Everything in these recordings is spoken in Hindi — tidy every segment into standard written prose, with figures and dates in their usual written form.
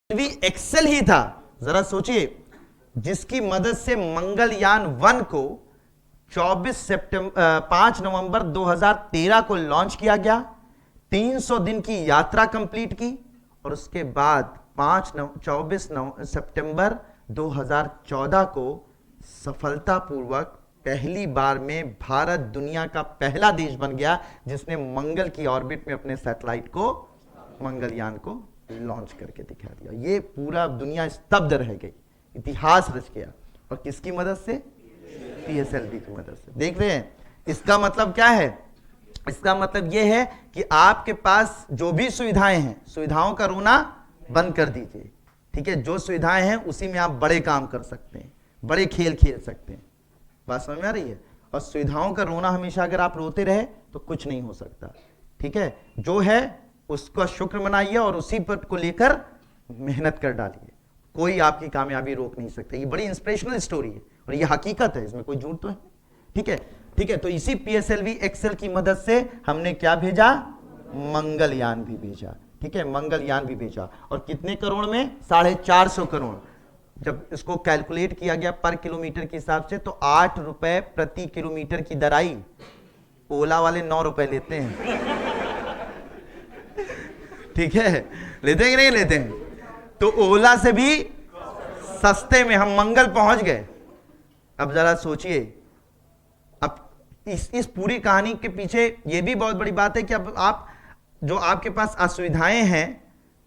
भी एक्सेल ही था, जरा सोचिए, जिसकी मदद से मंगलयान 1 को 5 नवंबर 2013 को लॉन्च किया गया, 300 दिन की यात्रा कंप्लीट की और उसके बाद 24 सितंबर 2014 को सफलतापूर्वक पहली बार में भारत दुनिया का पहला देश बन गया जिसने मंगल की ऑर्बिट में अपने सैटेलाइट को, मंगलयान को लॉन्च करके दिखा दिया। ये पूरा दुनिया स्तब्ध रह गई, इतिहास रच गया। और किसकी मदद से? पीएसएलवी की मदद से। देख रहे हैं, इसका मतलब क्या है? इसका मतलब यह है कि आपके पास जो भी सुविधाएं हैं, सुविधाओं का रोना बंद कर दीजिए। ठीक है, जो सुविधाएं हैं उसी में आप बड़े काम कर सकते हैं, बड़े खेल खेल सकते हैं। बात समझ में आ रही है? और सुविधाओं का रोना हमेशा अगर आप रोते रहे तो कुछ नहीं हो सकता। ठीक है, जो है उसका शुक्र मनाइए और उसी पर को लेकर मेहनत कर डालिए। कोई आपकी कामयाबी रोक नहीं सकता। ये बड़ी इंस्पिरेशनल स्टोरी है और ये हकीकत है, इसमें कोई झूठ तो है? ठीक है, ठीक है। तो इसी पीएसएलवी एक्सेल की मदद से हमने क्या भेजा? मंगलयान भी भेजा। ठीक है, मंगलयान भी भेजा। और कितने करोड़ में? 450 करोड़। जब इसको कैलकुलेट किया गया पर किलोमीटर के हिसाब से तो 8 रुपए प्रति किलोमीटर की दर आई। ओला वाले 9 रुपए लेते हैं। ठीक है, लेते हैं कि नहीं लेते हैं? तो ओला से भी सस्ते में हम मंगल पहुंच गए। अब जरा सोचिए, अब इस पूरी कहानी के पीछे यह भी बहुत बड़ी बात है कि अब आप जो आपके पास असुविधाएं हैं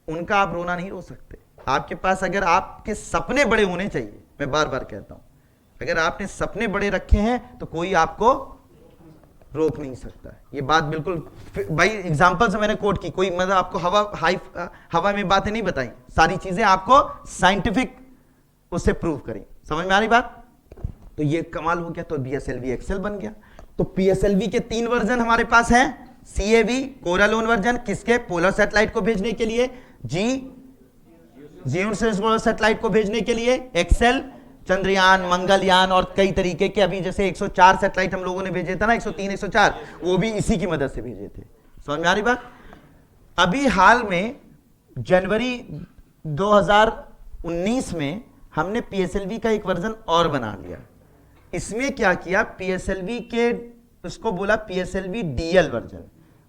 उनका आप रोना नहीं रो सकते। आपके पास अगर आपके सपने बड़े होने चाहिए, मैं बार बार कहता हूं, अगर आपने सपने बड़े रखे हैं तो कोई आपको रोक नहीं सकता है। ये बात बिल्कुल भाई एग्जांपल से मैंने कोट की, कोई मतलब आपको हवा में बातें नहीं बताई, सारी चीजें आपको साइंटिफिक उससे प्रूव करी। समझ में आ रही बात? तो ये कमाल हो गया। तो पीएसएलवी एक्सेल बन गया। तो पीएसएलवी के 3 वर्जन हमारे पास हैं। सीएवी कोरालोन वर्जन, किसके? पोलर सैटेलाइट को भेजने के लिए। जियोसिंक्रोनस सैटेलाइट को भेजने के लिए। एक्सेल चंद्रयान, मंगलयान और कई तरीके के, अभी जैसे 104 सैटेलाइट हम लोगों ने भेजे थे ना, 103, 104, वो भी इसी की मदद से भेजे थे। समझ में आ रही बात? अभी हाल में जनवरी 2019 में हमने पीएसएलवी का एक वर्जन और बना लिया। इसमें क्या किया? पीएसएलवी के उसको बोला पीएसएलवी डीएल वर्जन।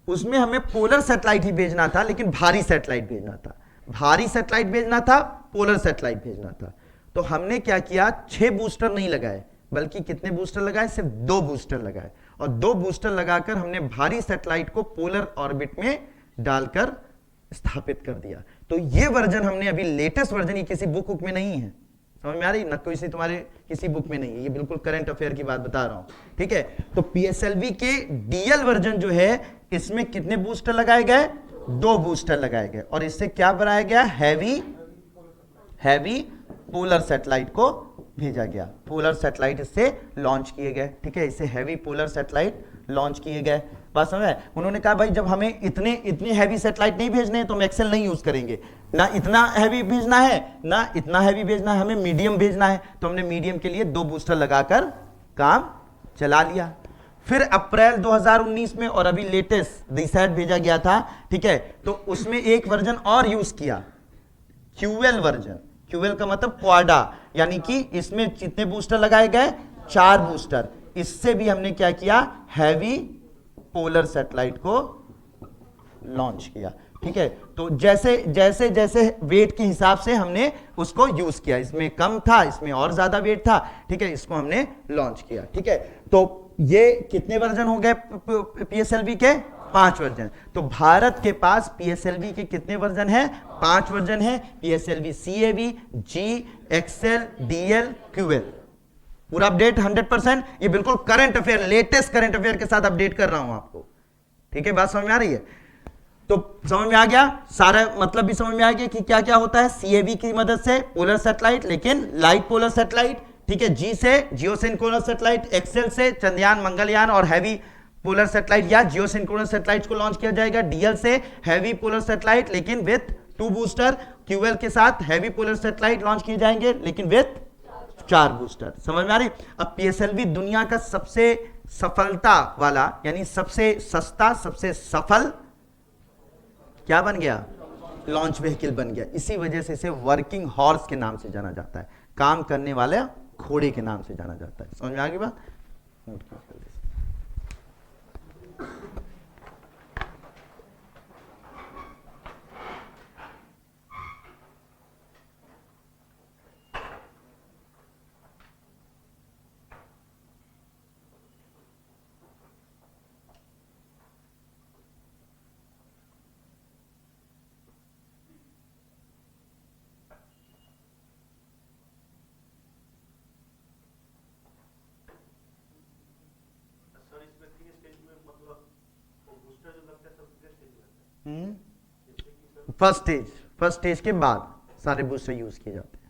उसमें हमें पोलर सैटेलाइट ही भेजना था, लेकिन भारी सैटेलाइट भेजना था। भारी सैटेलाइट भेजना था, पोलर सैटेलाइट भेजना था। तो हमने क्या किया? 6 बूस्टर नहीं लगाए, बल्कि कितने बूस्टर लगाए? सिर्फ 2 बूस्टर लगाए। और 2 बूस्टर लगाकर हमने भारी सैटेलाइट को पोलर ऑर्बिट में डालकर स्थापित कर दिया। तो ये वर्जन हमने अभी लेटेस्ट वर्जन, ये किसी बुक में नहीं है। समझ में आ रही? न कोई से तुम्हारे किसी बुक में नहीं है, ये बिल्कुल करंट अफेयर की बात बता रहा हूं। ठीक है, तो पीएसएलवी के डीएल वर्जन जो है, इसमें कितने बूस्टर लगाए गए? 2 बूस्टर लगाए गए। और इससे क्या बनाया गया? हैवी पोलर सैटेलाइट को भेजा गया। पोलर सैटेलाइट इससे लॉन्च किए गए। ठीक है, इससे हैवी पोलर सैटेलाइट लॉन्च किए गए। बात समझ में? उन्होंने कहा भाई जब हमें इतने हैवी सैटेलाइट नहीं भेजने हैं तो हम एक्सेल नहीं यूज करेंगे। ना इतना हैवी भेजना है, ना इतना हैवी भेजना है, हमें मीडियम भेजना है। तो हमने मीडियम के लिए 2 बूस्टर लगाकर काम चला लिया। फिर अप्रैल 2019 में और अभी लेटेस्ट रिसैट भेजा गया था। ठीक है, तो उसमें एक वर्जन और यूज किया, क्यूएल वर्जन। क्यूएल का मतलब क्वाडा, यानी कि इसमें कितने बूस्टर लगाए गए? 4 बूस्टर। इससे भी हमने क्या किया? हैवी पोलर सैटेलाइट को लॉन्च किया। ठीक है, तो जैसे जैसे जैसे वेट के हिसाब से हमने उसको यूज किया, इसमें कम था, इसमें और ज्यादा वेट था। ठीक है, इसको हमने लॉन्च किया। ठीक है, तो ये कितने वर्जन हो गए पीएसएलवी के? 5 वर्जन। तो भारत के पास पीएसएलवी के कितने वर्जन हैं? 5 वर्जन है। पीएसएलवी सीएवी, जी, एक्सेल, डीएल, क्यूएल। पूरा अपडेट 100%। ये बिल्कुल current affair, latest current affair के साथ अपडेट कर रहा हूं आपको। ठीक है, बात समझ में आ रही है? तो समझ में आ गया, सारा मतलब भी समझ में आ गया कि क्या क्या होता है। सीएवी की मदद से पोलर सैटेलाइट, लेकिन लाइट पोलर सैटेलाइट। ठीक है, जी से जियोसिंक्रोनस सैटेलाइट, एक्सेल से चंद्रयान, मंगलयान और हैवी पोलर सैटेलाइट या जियोसिंक्रोनस सैटेलाइट को लॉन्च किया जाएगा। डीएल से हैवी पोलर सैटेलाइट लेकिन विथ 2 बूस्टर। क्यूएल के साथ हैवी पोलर सैटेलाइट लॉन्च किए जाएंगे लेकिन विथ 4 बूस्टर। समझ में आ रही? अब पीएसएलवी दुनिया का सबसे सफलता वाला, यानी सबसे सस्ता, सबसे सफल क्या बन गया? लॉन्च व्हीकल बन गया। इसी वजह से इसे वर्किंग हॉर्स के नाम से जाना जाता है, काम करने वाले घोड़े के नाम से जाना जाता है। समझ में आ गई बात? नोट कीजिए। फर्स्ट स्टेज के बाद सारे बूस्टर यूज किए जाते हैं।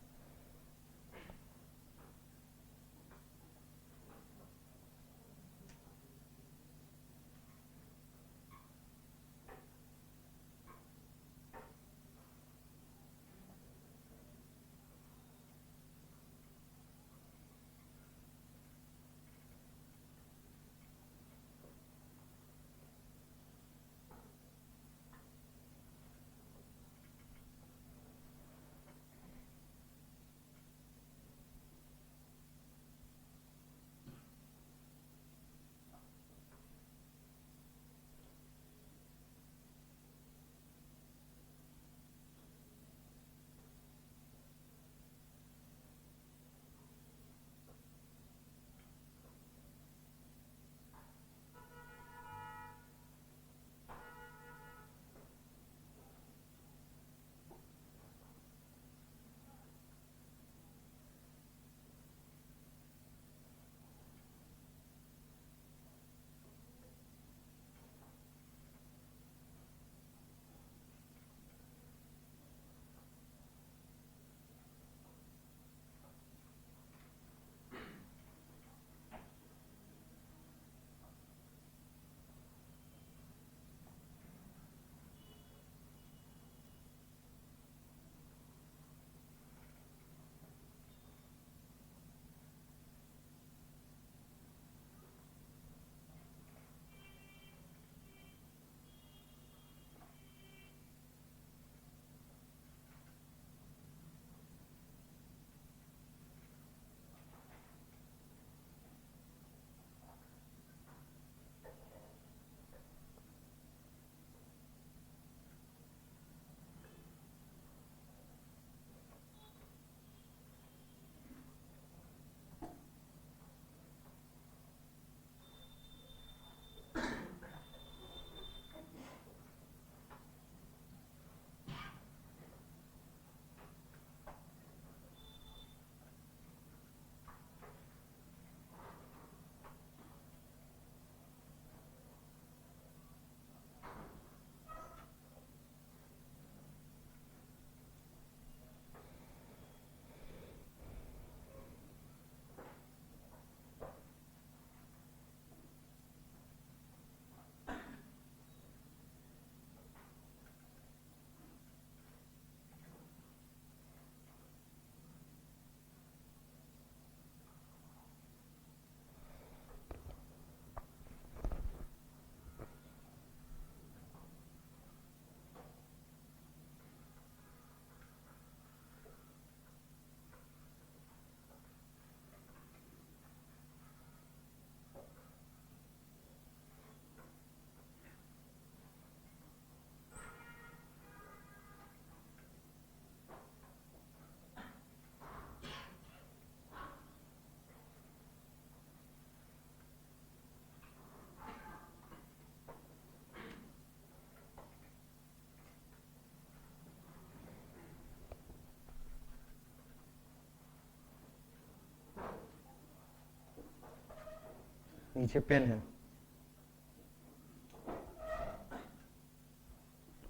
नीचे पेन है,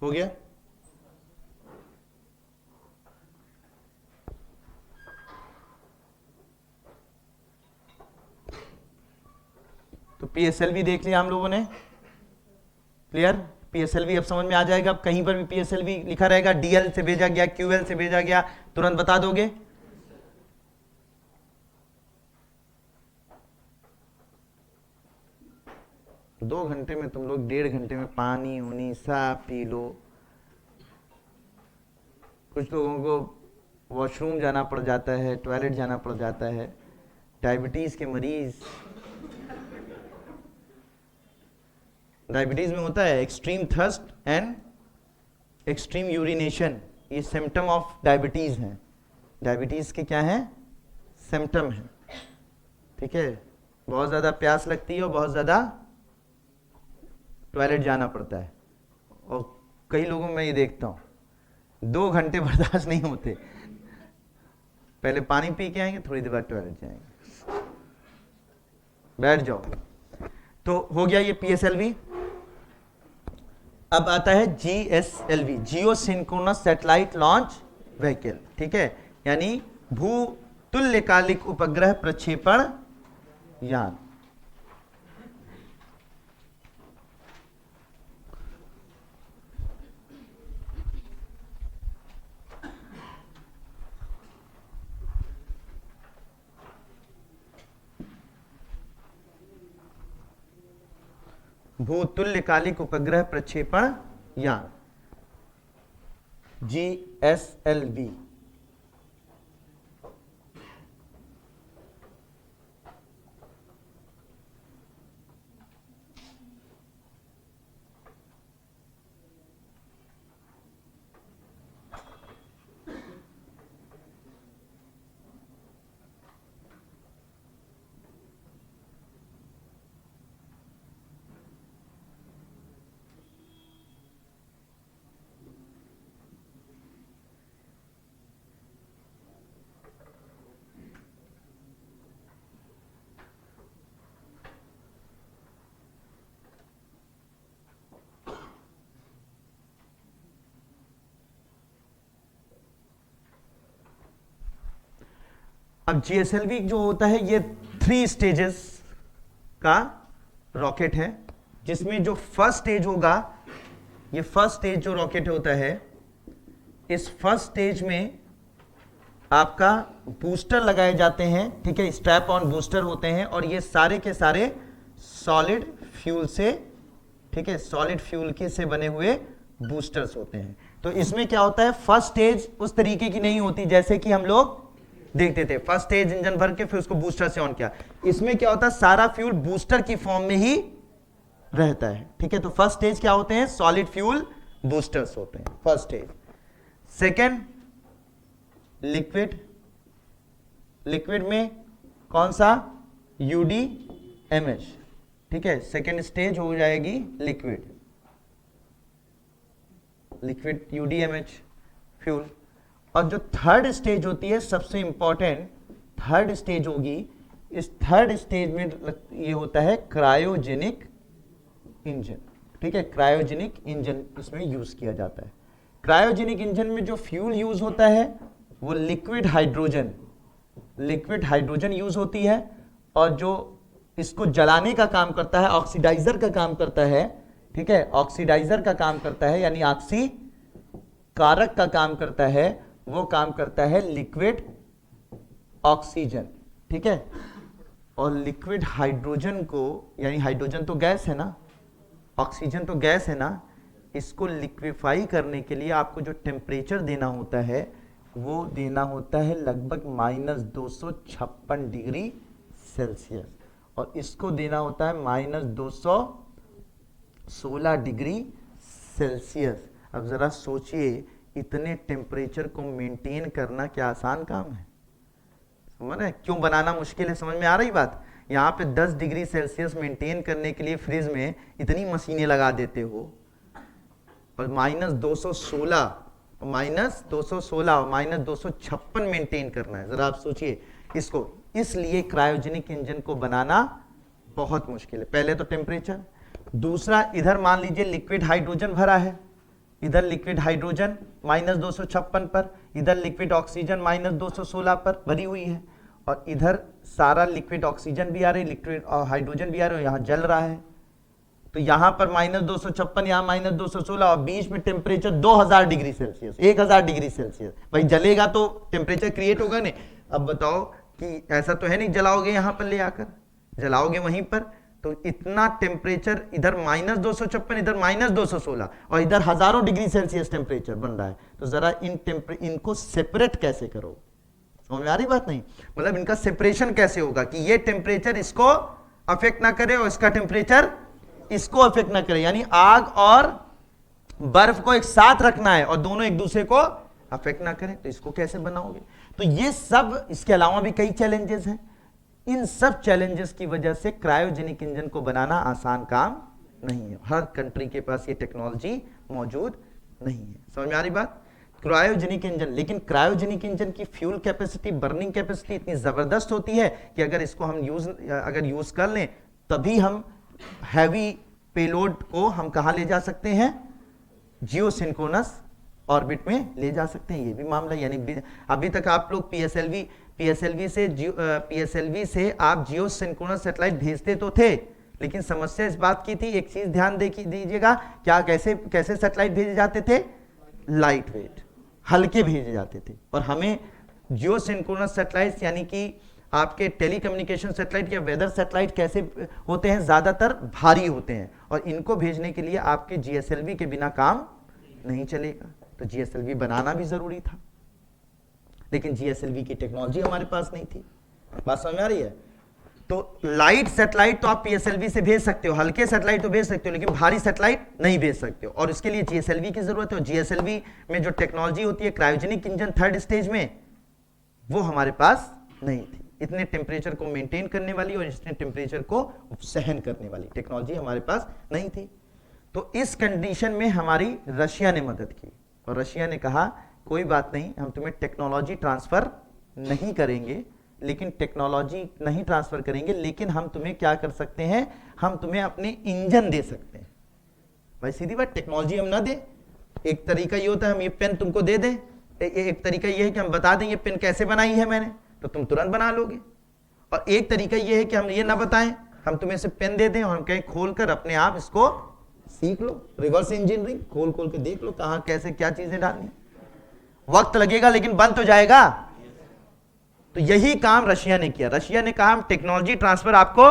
हो गया। तो पीएसएलवी देख लिया हम लोगों ने, क्लियर। पीएसएलवी अब समझ में आ जाएगा। अब कहीं पर भी पीएसएलवी लिखा रहेगा, डीएल से भेजा गया, क्यूएल से भेजा गया, तुरंत बता दोगे। दो घंटे में तुम लोग 1.5 घंटे में पानी उनी सब पी लो। कुछ लोगों को वॉशरूम जाना पड़ जाता है, टॉयलेट जाना पड़ जाता है, डायबिटीज के मरीज, डायबिटीज में होता है extreme thirst and extreme urination, ये सिम्टम ऑफ डायबिटीज हैं। डायबिटीज के क्या हैं? सिम्टम है। ठीक है, बहुत ज्यादा प्यास लगती है और बहुत ज्यादा टॉयलेट जाना पड़ता है, और कई लोगों में ये देखता हूं 2 घंटे बर्दाश्त नहीं होते, पहले पानी पी के आएंगे, थोड़ी देर बाद टॉयलेट जाएंगे। बैठ जाओ। तो हो गया ये PSLV। अब आता है GSLV, जियो सिंक्रोनस सैटेलाइट लॉन्च व्हीकल। ठीक है, यानी भू तुल्यकालिक उपग्रह प्रक्षेपण यान। भूतुल्यकालिक उपग्रह प्रक्षेपण यान, GSLV। अब GSLV जो होता है ये 3 स्टेजेस का रॉकेट है, जिसमें जो फर्स्ट स्टेज होगा, ये फर्स्ट स्टेज जो रॉकेट होता है, इस फर्स्ट स्टेज में आपका बूस्टर लगाए जाते हैं। ठीक है, स्ट्रैप ऑन बूस्टर होते हैं, और ये सारे के सारे सॉलिड फ्यूल से, ठीक है, सॉलिड फ्यूल के से बने हुए बूस्टर्स होते हैं। तो इसमें क्या होता है, फर्स्ट स्टेज उस तरीके की नहीं होती जैसे कि हम लोग देखते थे, फर्स्ट स्टेज इंजन भर के फिर उसको बूस्टर से ऑन किया। इसमें क्या होता है, सारा फ्यूल बूस्टर की फॉर्म में ही रहता है। ठीक है, तो फर्स्ट स्टेज क्या होते हैं, सॉलिड फ्यूल बूस्टर्स होते हैं, first stage. Second, liquid. Liquid में कौन सा, UDMH। ठीक है, सेकेंड स्टेज हो जाएगी लिक्विड, लिक्विड UDMH फ्यूल। और जो थर्ड स्टेज होती है, सबसे इंपॉर्टेंट थर्ड स्टेज होगी, इस थर्ड स्टेज में ये होता है क्रायोजेनिक इंजन। ठीक है, क्रायोजेनिक इंजन इसमें यूज किया जाता है। क्रायोजेनिक इंजन में जो फ्यूल यूज होता है वो liquid hydrogen, liquid hydrogen use होती है, और जो इसको जलाने का काम करता है, ऑक्सीडाइजर का काम करता है। ठीक है, ऑक्सीडाइजर का काम करता है, यानी ऑक्सी कारक का काम करता है, वो काम करता है लिक्विड ऑक्सीजन। ठीक है, और लिक्विड हाइड्रोजन को, यानी हाइड्रोजन तो गैस है ना, ऑक्सीजन तो गैस है ना, इसको लिक्विफाई करने के लिए आपको जो टेम्परेचर देना होता है वो देना होता है लगभग -256 डिग्री सेल्सियस, और इसको देना होता है -216 डिग्री सेल्सियस। अब जरा सोचिए, इतने टेम्परेचर को मेंटेन करना क्या आसान काम है? समझ रहे, क्यों बनाना मुश्किल है? समझ में आ रही बात? यहाँ पे 10 डिग्री सेल्सियस मेंटेन करने के लिए फ्रिज में इतनी मशीनें लगा देते हो, और -216 और -256 मेंटेन करना है। जरा आप सोचिए इसको। इसलिए क्रायोजेनिक इंजन को बनाना बहुत मुश्किल है। पहले तो टेम्परेचर, दूसरा इधर मान लीजिए लिक्विड हाइड्रोजन भरा है, इधर लिक्विड हाइड्रोजन -256 पर, इधर लिक्विड ऑक्सीजन -216 पर भरी हुई है, और इधर सारा लिक्विड ऑक्सीजन भी आ रही है, लिक्विड हाइड्रोजन भी आ रहा है, यहाँ जल रहा है। तो यहाँ पर -256, यहाँ -216, और बीच में temperature 2000 degree Celsius, 1000 degree Celsius. भाई जलेगा तो टेम्परेचर क्रिएट होगा नहीं। अब बताओ कि ऐसा तो है नहीं जलाओगे यहाँ पर ले आकर, जलाओगे वहीं पर, तो इतना टेम्परेचर, इधर -256, इधर -216 और इधर हजारों डिग्री सेल्सियस टेम्परेचर बन रहा है। तो जरा इनको सेपरेट कैसे करो, समझ में आ रही बात नहीं? मतलब इनका सेपरेशन कैसे होगा कि ये टेम्परेचर इसको अफेक्ट ना करे और इसका टेम्परेचर इसको अफेक्ट ना करे, यानी आग और बर्फ को एक साथ रखना है और दोनों एक दूसरे को अफेक्ट ना करें। तो इसको कैसे बनाओगे? तो ये सब, इसके अलावा भी कई चैलेंजेस हैं। इन सब चैलेंजेस की वजह से क्रायोजेनिक इंजन को बनाना आसान काम नहीं है। हर कंट्री के पास ये टेक्नोलॉजी मौजूद नहीं है। समझ में आ रही बात? क्रायोजेनिक इंजन, लेकिन क्रायोजेनिक इंजन की फ्यूल कैपेसिटी, बर्निंग कैपेसिटी इतनी जबरदस्त होती है कि अगर इसको हम यूज कर लें तभी हम हैवी पेलोड को हम कहां ले जा सकते हैं? जियोसिंक्रोनस ऑर्बिट में ले जा सकते हैं। ये भी मामला, यानी अभी तक आप लोग पीएसएलवी से आप जियोसिंक्रोनस सैटेलाइट भेजते तो थे, लेकिन समस्या इस बात की थी, एक चीज ध्यान दीजिएगा, क्या कैसे सैटेलाइट भेजे जाते थे? लाइट वेट, हल्के भेजे जाते थे। और हमें जियोसिंक्रोनस सैटेलाइट यानी कि आपके टेलीकम्युनिकेशन सैटेलाइट या वेदर सैटेलाइट कैसे होते हैं? ज्यादातर भारी होते हैं और इनको भेजने के लिए आपके जीएसएलवी के बिना काम नहीं चलेगा। तो जीएसएलवी बनाना भी जरूरी था, लेकिन जीएसएलवी की टेक्नोलॉजी हमारे पास नहीं थी। बात समझ में आ रही है? तो लाइट सैटेलाइट तो आप पीएसएलवी से भेज सकते हो, हल्के सैटेलाइट तो भेज सकते हो, लेकिन भारी सैटेलाइट नहीं भेज सकते हो, और इसके लिए जीएसएलवी की जरूरत है। और जीएसएलवी में जो टेक्नोलॉजी होती है क्रायोजेनिक इंजन थर्ड स्टेज में, वो हमारे पास नहीं थी। इतने टेम्परेचर को मेंटेन करने वाली और इतने टेम्परेचर को सहन करने वाली टेक्नोलॉजी हमारे पास नहीं थी। तो इस कंडीशन में हमारी रशिया ने मदद की और रशिया ने कहा कोई बात नहीं, हम तुम्हें टेक्नोलॉजी ट्रांसफर नहीं करेंगे, लेकिन टेक्नोलॉजी नहीं ट्रांसफर करेंगे, लेकिन हम तुम्हें क्या कर सकते हैं? हम तुम्हें अपने इंजन दे सकते हैं। भाई सीधी बात, टेक्नोलॉजी हम ना दे, एक तरीका ये होता है हम ये पेन तुमको दे दें, एक तरीका ये है कि हम बता दें ये पेन कैसे बनाई है मैंने, तो तुम तुरंत बना लोगे। और एक तरीका ये है कि हम ये ना बताएं, हम तुम्हें से पेन दे दें और हम कहीं खोल कर अपने आप इसको सीख लो। रिवर्स इंजीनियरिंग, खोल खोल के देख लो कहां कैसे क्या चीजें डालनी। वक्त लगेगा लेकिन बन तो जाएगा। तो यही काम रशिया ने किया। रशिया ने कहा हम टेक्नोलॉजी ट्रांसफर आपको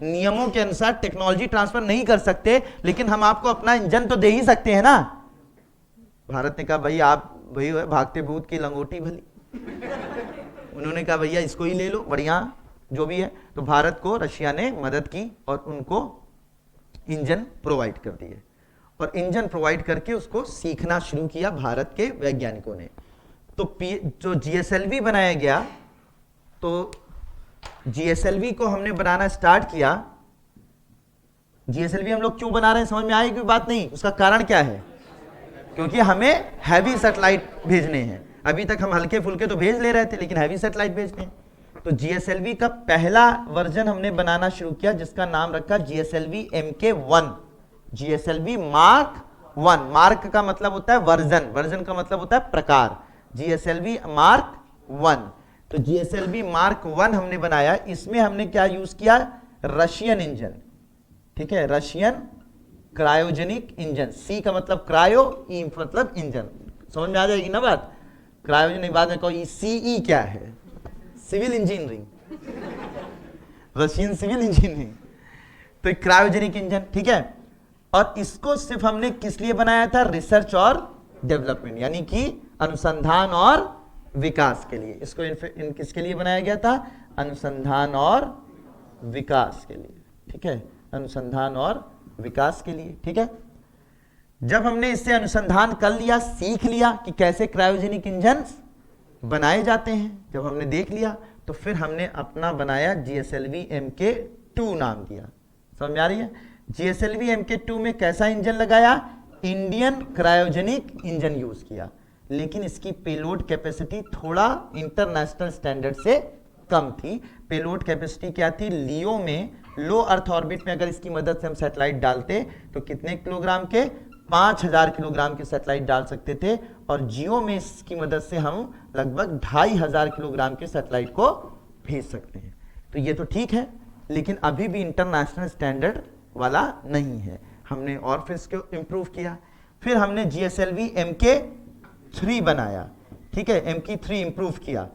नियमों के अनुसार टेक्नोलॉजी ट्रांसफर नहीं कर सकते, लेकिन हम आपको अपना इंजन तो दे ही सकते हैं ना। भारत ने कहा भाई आप वही भागते भूत की लंगोटी भली। उन्होंने कहा भैया इसको ही ले लो, बढ़िया जो भी है। तो भारत को रशिया ने मदद की और उनको इंजन प्रोवाइड कर दिए, और इंजन प्रोवाइड करके उसको सीखना शुरू किया भारत के वैज्ञानिकों ने। तो जो जीएसएलवी बनाया गया, तो जीएसएलवी को हमने बनाना स्टार्ट किया। जीएसएलवी हम लोग क्यों बना रहे हैं समझ में आई कोई बात नहीं? उसका कारण क्या है? क्योंकि हमें हैवी सैटेलाइट भेजने हैं। अभी तक हम हल्के फुल्के तो भेज ले रहे थे, लेकिन हैवी सैटेलाइट भेजने हैं। तो जीएसएलवी का पहला वर्जन हमने बनाना शुरू किया, जिसका नाम रखा GSLV MK1, GSLV mark 1। Mark का मतलब होता है वर्जन, वर्जन का मतलब होता है प्रकार। जीएसएलवी मार्क 1, तो जीएसएलवी मार्क 1 हमने बनाया। इसमें हमने क्या यूज किया? रशियन इंजन, ठीक है, रशियन क्रायोजेनिक इंजन। सी का मतलब क्रायो, ई मतलब इंजन। समझ में आ जाएगी ना बात? क्रायोजेनिक बाद में कहो सीई क्या है? Civil engineering, Russian civil engineering. तो क्रायोजेनिक इंजन, ठीक है। और इसको सिर्फ हमने किस लिए बनाया था? रिसर्च और डेवलपमेंट, यानी कि अनुसंधान और विकास के लिए। इसको किसके लिए बनाया गया था? अनुसंधान और विकास के लिए, ठीक है, अनुसंधान और विकास के लिए, ठीक है। जब हमने इससे अनुसंधान कर लिया, सीख लिया कि कैसे क्रायोजेनिक इंजन बनाए जाते हैं, जब हमने देख लिया, तो फिर हमने अपना बनाया जीएसएलवी MK2 नाम दिया। समझ में आ रही है? जीएसएलवी MK2 में कैसा इंजन लगाया? इंडियन क्रायोजेनिक इंजन यूज किया, लेकिन इसकी पेलोड कैपेसिटी थोड़ा इंटरनेशनल स्टैंडर्ड से कम थी। पेलोड कैपेसिटी क्या थी? लियो में, लो अर्थ ऑर्बिट में अगर इसकी मदद से हम सैटेलाइट डालते तो कितने किलोग्राम के? 5000 किलोग्राम के सैटेलाइट डाल सकते थे, और जियो में इसकी मदद से हम लगभग 2500 किलोग्राम के सैटेलाइट को भेज सकते हैं। तो ये तो ठीक है, लेकिन अभी भी इंटरनेशनल स्टैंडर्ड वाला नहीं है। हमने और फिर इसको इम्प्रूव किया। फिर हमने जीएसएलवी MK3 बनाया, ठीक है, MK3 इम्प्रूव किया।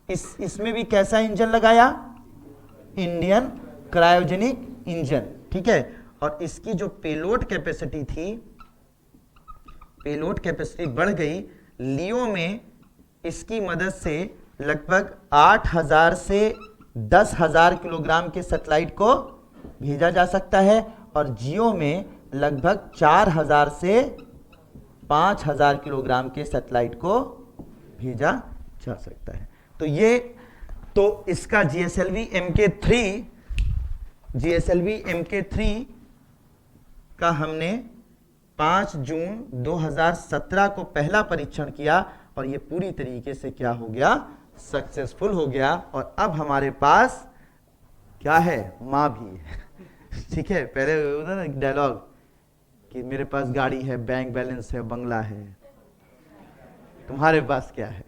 इसमें भी कैसा इंजन लगाया? Indian cryogenic engine. ठीक है। और इसकी जो पेलोड कैपेसिटी थी, पेलोड कैपेसिटी बढ़ गई। लियो में इसकी मदद से लगभग 8000 से 10,000 किलोग्राम के सैटेलाइट को भेजा जा सकता है, और जियो में लगभग 4000 से 5000 किलोग्राम के सैटेलाइट को भेजा जा सकता है। तो ये तो इसका GSLV MK3 का हमने 5 जून 2017 को पहला परीक्षण किया, और ये पूरी तरीके से क्या हो गया, सक्सेसफुल हो गया। और अब हमारे पास क्या है, माँ भी है। ठीक है, पहले होता ना डायलॉग कि मेरे पास गाड़ी है, बैंक बैलेंस है, बंगला है, तुम्हारे पास क्या है?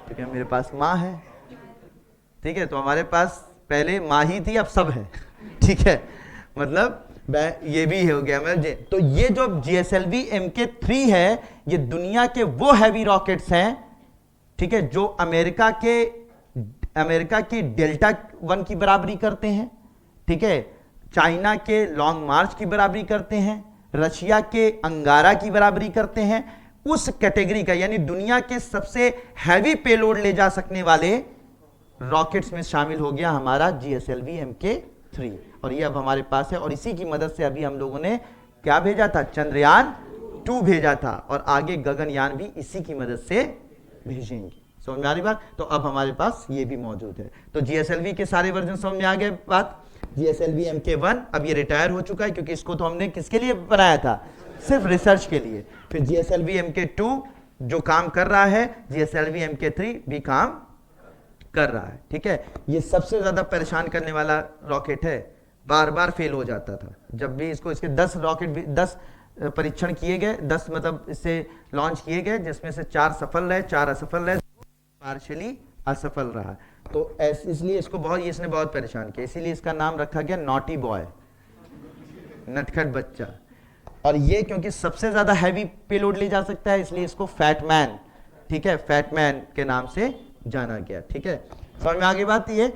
ठीक है, मेरे पास माँ है। ठीक है, तो हमारे पास पहले माँ ही थी, अब सब है। ठीक है, मतलब ये भी हो गया। मतलब तो ये जो GSLV MK3 है, ये दुनिया के वो हैवी रॉकेट्स हैं, ठीक है, जो अमेरिका की डेल्टा 1 की बराबरी करते हैं, ठीक है, चाइना के लॉन्ग मार्च की बराबरी करते हैं, रशिया के अंगारा की बराबरी करते हैं। उस कैटेगरी का, यानी दुनिया के सबसे हैवी पेलोड ले जा सकने वाले रॉकेट्स में शामिल हो गया हमारा GSLV MK3, और ये अब हमारे पास है। और इसी की मदद से अभी हम लोगों ने क्या भेजा था, चंद्रयान 2 भेजा था, और आगे गगनयान भी इसी की मदद से भेजेंगे। समझ में आ रही बात? तो अब हमारे पास ये भी मौजूद है। तो GSLV के सारे वर्जन समझ में आ गए बात। GSLV MK1 अब ये रिटायर हो चुका है, क्योंकि इसको तो हमने किसके लिए बनाया था, सिर्फ रिसर्च के लिए। फिर GSLV MK2 जो काम कर रहा है, GSLV MK3 भी काम कर रहा है। ठीक है, ये सबसे ज्यादा परेशान करने वाला रॉकेट है, बार बार फेल हो जाता था। जब भी इसके 10 रॉकेट भी 10 परीक्षण किए गए, 10 मतलब इससे लॉन्च किए गए, जिसमें से 4 सफल रहे, 4 असफल रहे, पार्शियली असफल रहा। तो इसलिए इसने बहुत परेशान किया, इसीलिए इसका नाम रखा गया नॉटी बॉय, नटखट बच्चा। और ये क्योंकि सबसे ज्यादा हैवी पेलोड ले जा सकता है, इसलिए इसको फैटमैन, ठीक है, फैटमैन के नाम से जाना गया। ठीक है, समझ में आगे बात ये।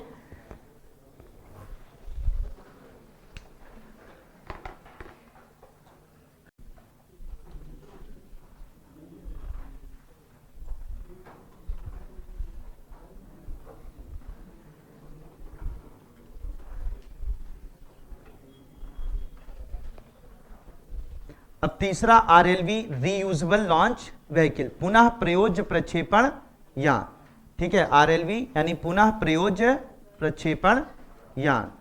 अब तीसरा RLV रीयूजेबल लॉन्च व्हीकल, पुनः प्रयोज्य प्रक्षेपण यान। ठीक है, RLV यानी पुनः प्रयोज्य प्रक्षेपण यान।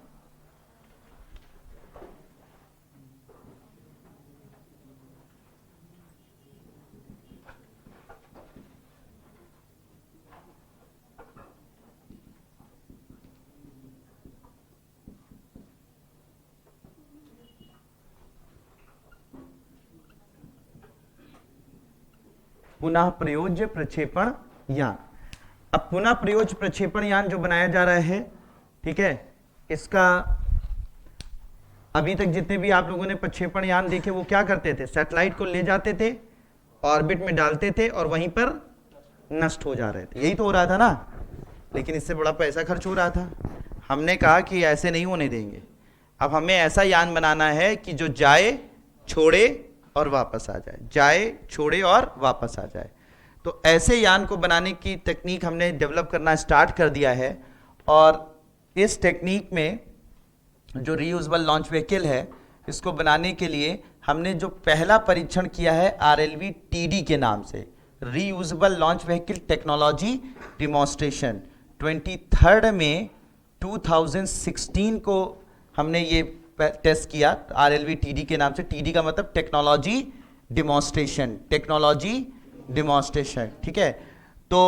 पुनः प्रयोज्य प्रक्षेपण यान। अब पुनः प्रयोज्य प्रक्षेपण यान जो बनाया जा रहा है, ठीक है, इसका अभी तक जितने भी आप लोगों ने प्रक्षेपण यान देखे, वो क्या करते थे, सैटेलाइट को ले जाते थे, ऑर्बिट में डालते थे, और वहीं पर नष्ट हो जा रहे थे। यही तो हो रहा था ना, लेकिन इससे बड़ा पैसा खर्च हो रहा था। हमने कहा कि ऐसे नहीं होने देंगे, अब हमें ऐसा यान बनाना है कि जो जाए, छोड़े और वापस आ जाए, जाए, छोड़े और वापस आ जाए। तो ऐसे यान को बनाने की टेक्निक हमने डेवलप करना स्टार्ट कर दिया है। और इस टेक्निक में जो रीयूजेबल लॉन्च व्हीकल है, इसको बनाने के लिए हमने जो पहला परीक्षण किया है RLV TD के नाम से, reusable launch vehicle technology demonstration, 23 मई 2016 को हमने ये टेस्ट किया RLV TD के नाम से। TD का मतलब टेक्नोलॉजी डिमॉन्स्ट्रेशन, टेक्नोलॉजी डिमॉन्स्ट्रेशन। ठीक है, तो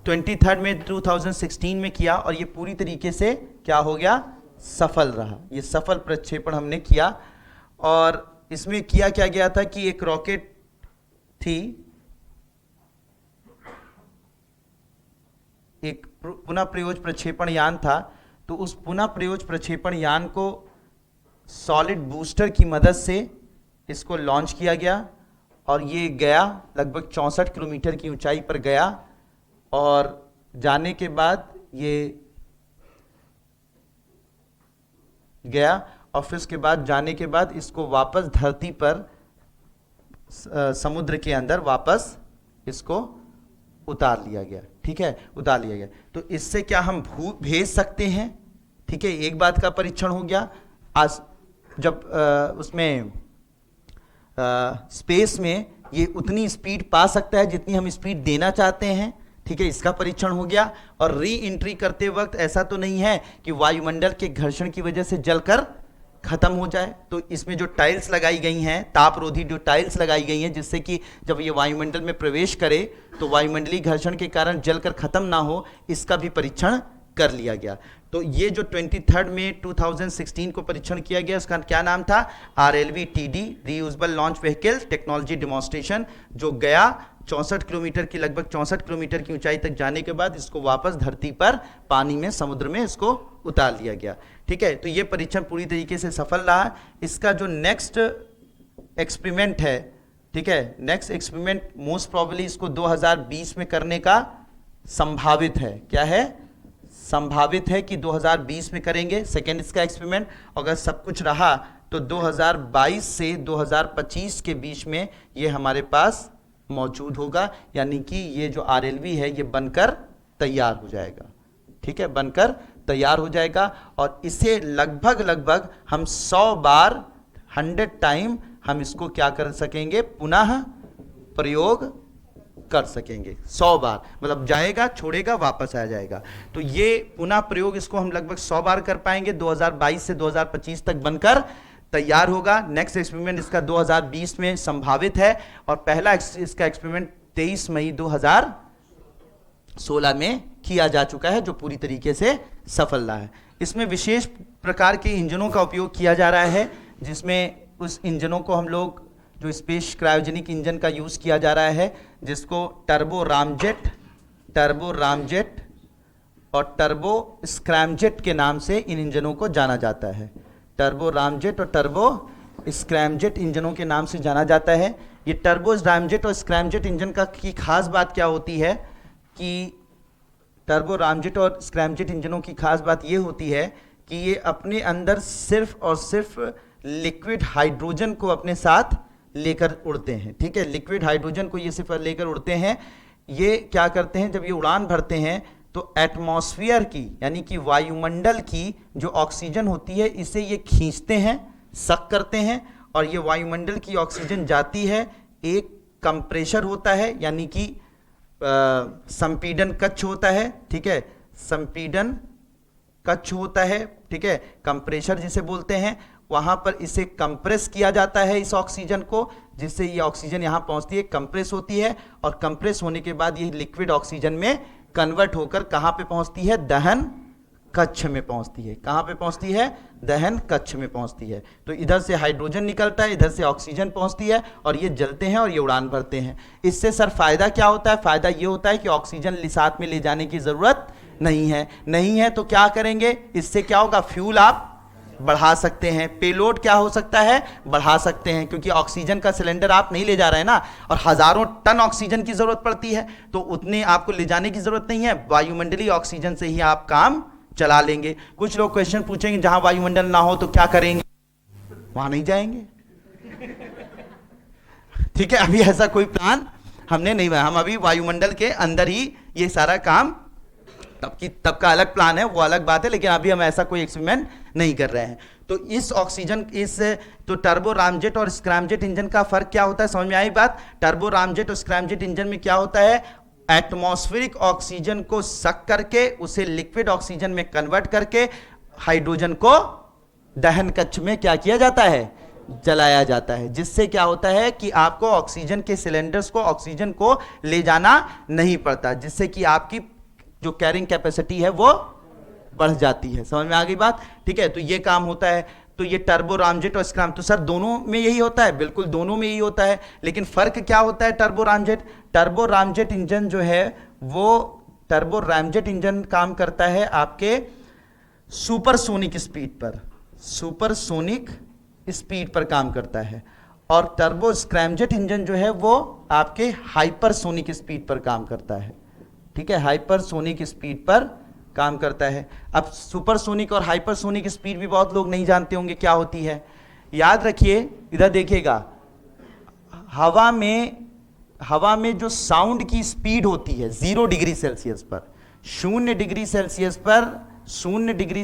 23 मई 2016 में किया, और ये पूरी तरीके से क्या हो गया, सफल रहा। ये सफल प्रक्षेपण हमने किया। और इसमें किया क्या गया था कि एक रॉकेट थी, एक पुनः प्रयोज्य प्रक्षेपण यान था। तो उस पुनः प्रयोज्य प्रक्षेपण यान को सॉलिड बूस्टर की मदद से इसको लॉन्च किया गया, और ये गया लगभग 64 किलोमीटर की ऊंचाई पर गया, और जाने के बाद ये गया और फिर उसके बाद जाने के बाद इसको वापस धरती पर समुद्र के अंदर वापस इसको उतार लिया गया। ठीक है, उतार लिया गया। तो इससे क्या हम भेज सकते हैं? ठीक है, एक बात का परीक्षण हो गया। आज जब उसमें स्पेस में ये उतनी स्पीड पा सकता है जितनी हम स्पीड देना चाहते हैं। ठीक है, इसका परीक्षण हो गया। और री एंट्री करते वक्त ऐसा तो नहीं है कि वायुमंडल के घर्षण की वजह से जलकर खत्म हो जाए। तो इसमें जो टाइल्स लगाई गई हैं, तापरोधी जो टाइल्स लगाई गई हैं, जिससे कि जब ये वायुमंडल में प्रवेश करे तो वायुमंडलीय घर्षण के कारण जलकर खत्म ना हो, इसका भी परीक्षण कर लिया गया। तो ये जो 23 मई 2016 को परीक्षण किया गया, उसका क्या नाम था? RLV-TD, reusable launch vehicle technology demonstration, जो गया 64 किलोमीटर की, लगभग 64 किलोमीटर की ऊंचाई तक जाने के बाद इसको वापस धरती पर पानी में, समुद्र में इसको उतार लिया गया। ठीक है, तो ये परीक्षण पूरी तरीके से सफल रहा। इसका जो नेक्स्ट एक्सपेरिमेंट है, ठीक है, नेक्स्ट एक्सपेरिमेंट मोस्ट प्रोबेबली इसको 2020 में करने का संभावित है। क्या है? संभावित है कि 2020 में करेंगे सेकेंड इसका एक्सपेरिमेंट। अगर सब कुछ रहा तो 2022 से 2025 के बीच में ये हमारे पास मौजूद होगा, यानी कि ये जो RLV है ये बनकर तैयार हो जाएगा। ठीक है, बनकर तैयार हो जाएगा और इसे लगभग हम 100 बार 100 टाइम हम इसको क्या कर सकेंगे? पुनः प्रयोग कर सकेंगे। 100 बार मतलब जाएगा, छोड़ेगा, वापस आ जाएगा। तो ये पुनः प्रयोग इसको हम लगभग 100 बार कर पाएंगे। 2022 से 2025 तक बनकर तैयार होगा। नेक्स्ट एक्सपेरिमेंट इसका 2020 में संभावित है और पहला इसका एक्सपेरिमेंट 23 मई 2016 में किया जा चुका है, जो पूरी तरीके से सफल रहा है। इसमें विशेष प्रकार के इंजनों का उपयोग किया जा रहा है, जिसमें उस इंजनों को हम लोग जो स्पेस क्रायोजेनिक इंजन का यूज किया जा रहा है, जिसको टर्बो रामजेट और टर्बो स्क्रैमजेट के नाम से इन इंजनों को जाना जाता है। टर्बो रामजेट और टर्बो स्क्रैमजेट इंजनों के नाम से जाना जाता है। ये टर्बो रामजेट और स्क्रैमजेट इंजन की खास बात क्या होती है कि टर्बो रामजेट और स्क्रैमजेट इंजनों की खास बात ये होती है कि ये अपने अंदर सिर्फ और सिर्फ लिक्विड हाइड्रोजन को अपने साथ लेकर उड़ते हैं। ठीक है, लिक्विड हाइड्रोजन को ये सिर्फ लेकर उड़ते हैं। ये क्या करते हैं, जब ये उड़ान भरते हैं तो एटमॉस्फेयर की, यानी कि वायुमंडल की जो ऑक्सीजन होती है, इसे ये खींचते हैं, सक करते हैं और ये वायुमंडल की ऑक्सीजन जाती है। एक कंप्रेशर होता है, यानी कि संपीडन कक्ष होता है। ठीक है, संपीडन कक्ष होता है। ठीक है, कंप्रेशर जिसे बोलते हैं, वहां पर इसे कंप्रेस किया जाता है इस ऑक्सीजन को, जिससे ये ऑक्सीजन यहां पहुंचती है, कंप्रेस होती है और कंप्रेस होने के बाद ये लिक्विड ऑक्सीजन में कन्वर्ट होकर कहां पे पहुंचती है? दहन कक्ष में पहुंचती है। कहां पे पहुंचती है? दहन कक्ष में पहुंचती है। तो इधर से हाइड्रोजन निकलता है, इधर से ऑक्सीजन पहुंचती है और ये जलते हैं और ये उड़ान भरते हैं। इससे सर फायदा क्या होता है? फायदा ये होता है कि ऑक्सीजन साथ में ले जाने की जरूरत नहीं है तो क्या करेंगे? इससे क्या होगा? फ्यूल आप बढ़ा सकते हैं, पेलोड क्या हो सकता है? बढ़ा सकते हैं, क्योंकि ऑक्सीजन का सिलेंडर आप नहीं ले जा रहे हैं ना, और हजारों टन ऑक्सीजन की जरूरत पड़ती है, तो उतने आपको ले जाने की जरूरत नहीं है। वायुमंडलीय ऑक्सीजन से ही आप काम चला लेंगे। कुछ लोग क्वेश्चन पूछेंगे जहां वायुमंडल ना हो तो क्या करेंगे? वहां नहीं जाएंगे। ठीक है, अभी ऐसा कोई प्लान हमने नहीं बनाया। हम अभी वायुमंडल के अंदर ही ये सारा काम, तब का अलग प्लान है, वो अलग बात है, लेकिन अभी हम ऐसा कोई एक्सपेरिमेंट नहीं कर रहे हैं। तो इस ऑक्सीजन तो टर्बो रामजेट और स्क्रैमजेट इंजन का फर्क क्या होता है? समझ में आई बात? टर्बो रामजेट और स्क्रैमजेट इंजन में क्या होता है? एटमॉस्फेरिक ऑक्सीजन को सक करके उसे लिक्विड ऑक्सीजन में कन्वर्ट करके हाइड्रोजन को दहन कक्ष में क्या किया जाता है? जलाया जाता है, जिससे क्या होता है कि आपको ऑक्सीजन के सिलेंडर्स को, ऑक्सीजन को ले जाना नहीं पड़ता, जिससे कि आपकी जो कैरिंग कैपेसिटी है वो बढ़ जाती है। समझ में आ गई बात? ठीक है, तो ये काम होता है। तो ये टर्बो रामजेट और स्क्रैम, तो सर दोनों में यही होता है? बिल्कुल दोनों में यही होता है, लेकिन फर्क क्या होता है? टर्बो रामजेट इंजन जो है वो, टर्बो रामजेट इंजन काम करता है आपके सुपरसोनिक स्पीड पर काम करता है, और टर्बो स्क्रैमजेट इंजन जो है वो आपके हाइपरसोनिक स्पीड पर काम करता है। ठीक है, हाइपरसोनिक स्पीड पर काम करता है। अब सुपरसोनिक और हाइपरसोनिक स्पीड भी बहुत लोग नहीं जानते होंगे क्या होती है। याद रखिए, इधर देखिएगा, हवा में जो साउंड की स्पीड होती है 0 डिग्री सेल्सियस पर, 0 डिग्री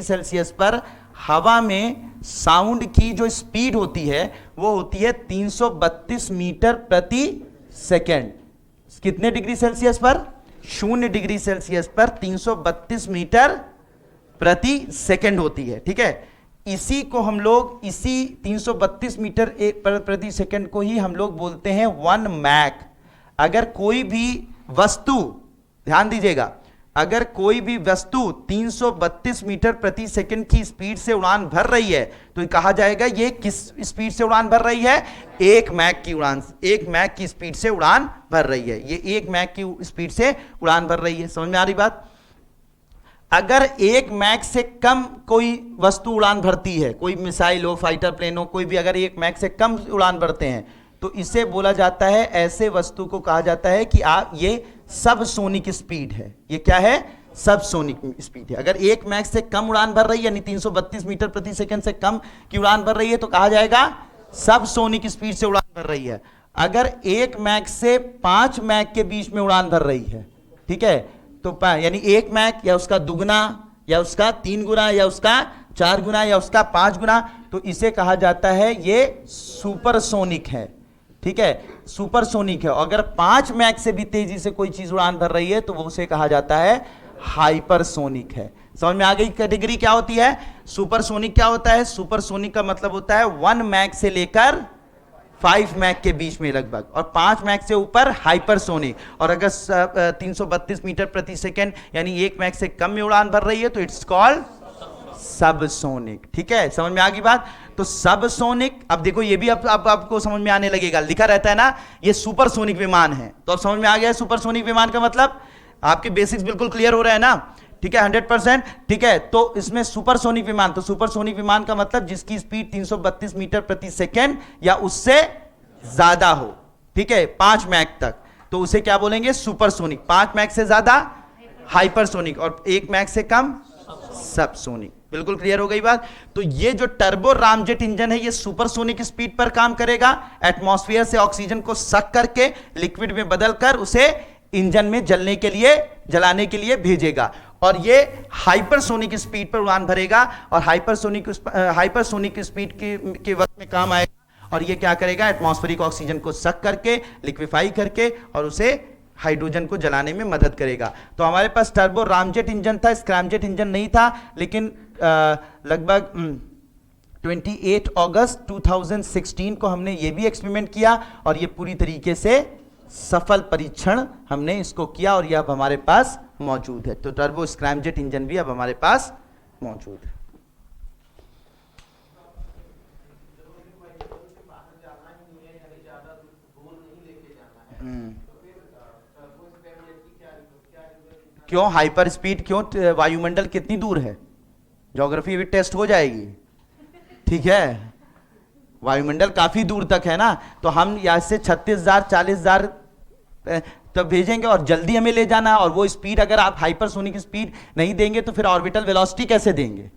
सेल्सियस पर हवा में साउंड की जो स्पीड होती है वो होती है 332 मीटर प्रति सेकेंड। कितने डिग्री सेल्सियस पर? 0 डिग्री सेल्सियस पर 332 मीटर प्रति सेकेंड होती है। ठीक है, इसी को हम लोग, इसी 332 मीटर प्रति सेकेंड को ही हम लोग बोलते हैं 1 मैक। अगर कोई भी वस्तु, ध्यान दीजिएगा, अगर कोई भी वस्तु 332 मीटर प्रति सेकंड की स्पीड से उड़ान भर रही है तो कहा जाएगा ये किस स्पीड से उड़ान भर रही है? 1 मैक की उड़ान, 1 मैक की स्पीड से उड़ान भर रही है। ये 1 मैक की स्पीड से उड़ान भर रही है। समझ में आ रही बात? अगर 1 मैक से कम कोई वस्तु उड़ान भरती है, कोई मिसाइल हो, फाइटर प्लेन हो, कोई भी अगर 1 मैक से कम उड़ान भरते हैं तो इसे बोला जाता है, ऐसे वस्तु को कहा जाता है कि ये सबसोनिक स्पीड है। ये क्या है? सबसोनिक स्पीड है। अगर 1 मैक से कम उड़ान भर रही है, यानी 332 मीटर प्रति सेकंड से कम की उड़ान भर रही है तो कहा जाएगा सबसोनिक स्पीड से उड़ान भर रही है। अगर 1 मैक से 5 मैक के बीच में उड़ान भर रही है, ठीक है, तो यानी 1 मैक या उसका दुगना या उसका 3 गुना या उसका 4 गुना या उसका 5 गुना, तो इसे कहा जाता है ये सुपरसोनिक है। ठीक है, सुपरसोनिक है। अगर 5 मैक से भी तेजी से कोई चीज उड़ान भर रही है तो वो उसे कहा जाता है हाइपरसोनिक है। समझ में आ गई कैटेगरी क्या होती है? सुपरसोनिक क्या होता है? सुपरसोनिक का मतलब होता है 1 मैक से लेकर 5 मैक के बीच में लगभग, और 5 मैक से ऊपर हाइपरसोनिक। और अगर 332 मीटर प्रति सेकेंड यानी 1 मैक से कम में उड़ान भर रही है तो इट्स कॉल्ड सबसोनिक। ठीक है, समझ में आ गई बात? तो सबसोनिक, अब देखो ये भी अब आपको समझ में आने लगेगा, लिखा रहता है ना ये सुपरसोनिक विमान है, तो अब समझ में आ गया सुपरसोनिक विमान का मतलब। आपके बेसिक्स बिल्कुल क्लियर हो रहे हैं ना? ठीक है, 100%। ठीक है, तो इसमें सुपरसोनिक विमान, तो सुपरसोनिक विमान का मतलब जिसकी स्पीड 332 मीटर प्रति सेकेंड या उससे ज्यादा हो, ठीक है, 5 मैक तक, तो उसे क्या बोलेंगे? सुपरसोनिक। 5 मैक से ज्यादा हाइपरसोनिक और 1 मैक से कम सबसोनिक। बिल्कुल क्लियर हो गई बात? तो ये जो टर्बो रामजेट इंजन है ये सुपरसोनिक स्पीड पर काम करेगा। एटमॉस्फेयर से ऑक्सीजन को सक करके लिक्विड में बदलकर उसे इंजन में जलाने के लिए भेजेगा, और ये हाइपरसोनिक स्पीड पर उड़ान भरेगा, और हाइपरसोनिक स्पीड के वक्त में काम आएगा। और ये क्या करेगा? एटमॉस्फेरिक ऑक्सीजन को सक करके, लिक्विफाई करके और उसे हाइड्रोजन को जलाने में मदद करेगा। तो हमारे पास टर्बो रामजेट इंजन था, स्क्रैमजेट इंजन नहीं था, लेकिन लगभग 28 अगस्त 2016 को हमने ये भी एक्सपेरिमेंट किया, और ये पूरी तरीके से सफल परीक्षण हमने इसको किया, और ये अब हमारे पास मौजूद है। तो टर्बो स्क्रैमजेट इंजन भी अब हमारे पास मौजूद है। क्यों हाइपर स्पीड? क्यों? वायुमंडल कितनी दूर है? ज्योग्राफी भी टेस्ट हो जाएगी। ठीक है, वायुमंडल काफी दूर तक है ना, तो हम यहां से 36,000 40,000 तब भेजेंगे, और जल्दी हमें ले जाना, और वो स्पीड अगर आप हाइपरसोनिक स्पीड नहीं देंगे तो फिर ऑर्बिटल वेलोसिटी कैसे देंगे?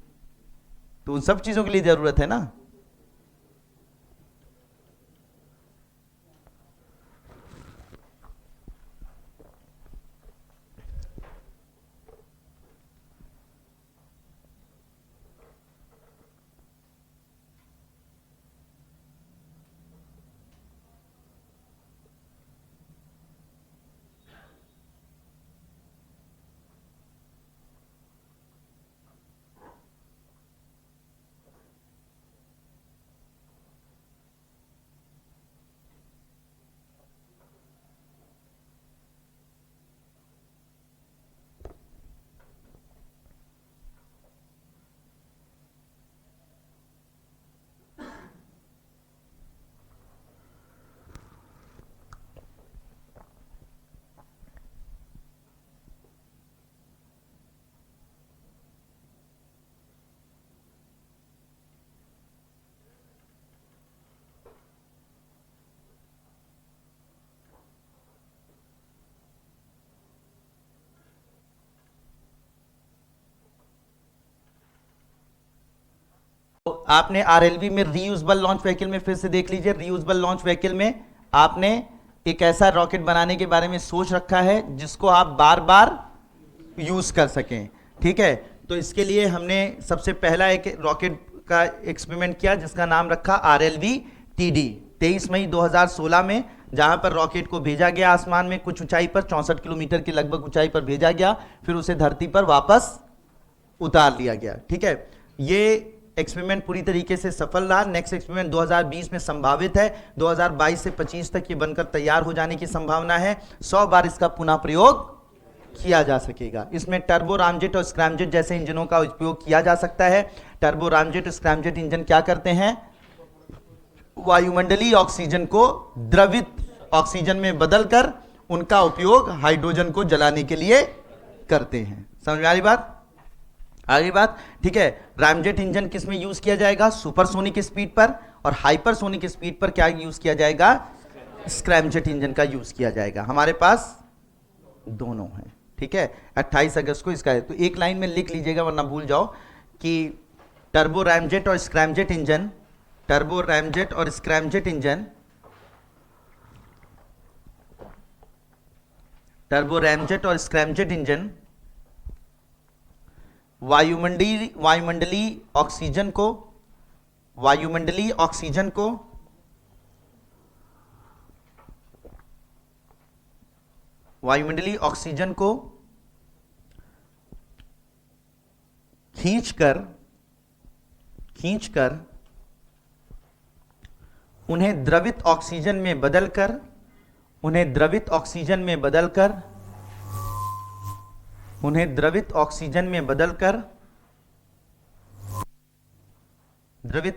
तो उन सब चीजों के लिए जरूरत है ना। आपने आरएलवी में रीयूजेबल लॉन्च व्हीकल में फिर से देख लीजिए, रीयूजेबल लॉन्च व्हीकल में आपने एक ऐसा रॉकेट बनाने के बारे में सोच रखा है जिसको आप बार बार यूज कर सकें, ठीक है। तो इसके लिए हमने सबसे पहला एक रॉकेट का एक्सपेरिमेंट किया जिसका नाम रखा RLV-TD 23 मई 2016 में, जहां पर रॉकेट को भेजा गया आसमान में कुछ ऊंचाई पर 64 किलोमीटर की लगभग ऊंचाई पर भेजा गया, फिर उसे धरती पर वापस उतार लिया गया, ठीक है। ये एक्सपेरिमेंट पूरी तरीके से सफल रहा। नेक्स्ट एक्सपेरिमेंट 2020 में संभावित है, 2022 से 25 तक ये बनकर तैयार हो जाने की संभावना है। 100 बार इसका पुनः प्रयोग किया जा सकेगा। इसमें टर्बो रामजेट और स्क्रैमजेट जैसे इंजनों का उपयोग किया जा सकता है। टर्बो रामजेट और स्क्रैमजेट इंजन क्या करते हैं? वायुमंडलीय ऑक्सीजन को द्रवित ऑक्सीजन में बदलकर उनका उपयोग हाइड्रोजन को जलाने के लिए करते हैं। समझ में आ रही बात? आगे बात, ठीक है। रामजेट इंजन किस में यूज किया जाएगा? सुपरसोनिक स्पीड पर। और हाइपरसोनिक स्पीड पर क्या यूज किया जाएगा? स्क्रैमजेट इंजन का यूज किया जाएगा। हमारे पास दोनों हैं, ठीक है। 28 अगस्त को इसका है, तो एक लाइन में लिख लीजिएगा वरना भूल जाओ कि टर्बो रैमजेट और स्क्रैमजेट इंजन, टर्बो रैमजेट और स्क्रैमजेट इंजन, टर्बो रैमजेट और स्क्रैमजेट इंजन वायुमंडलीय ऑक्सीजन को वायुमंडलीय ऑक्सीजन को खींचकर उन्हें द्रवित ऑक्सीजन में बदलकर द्रवित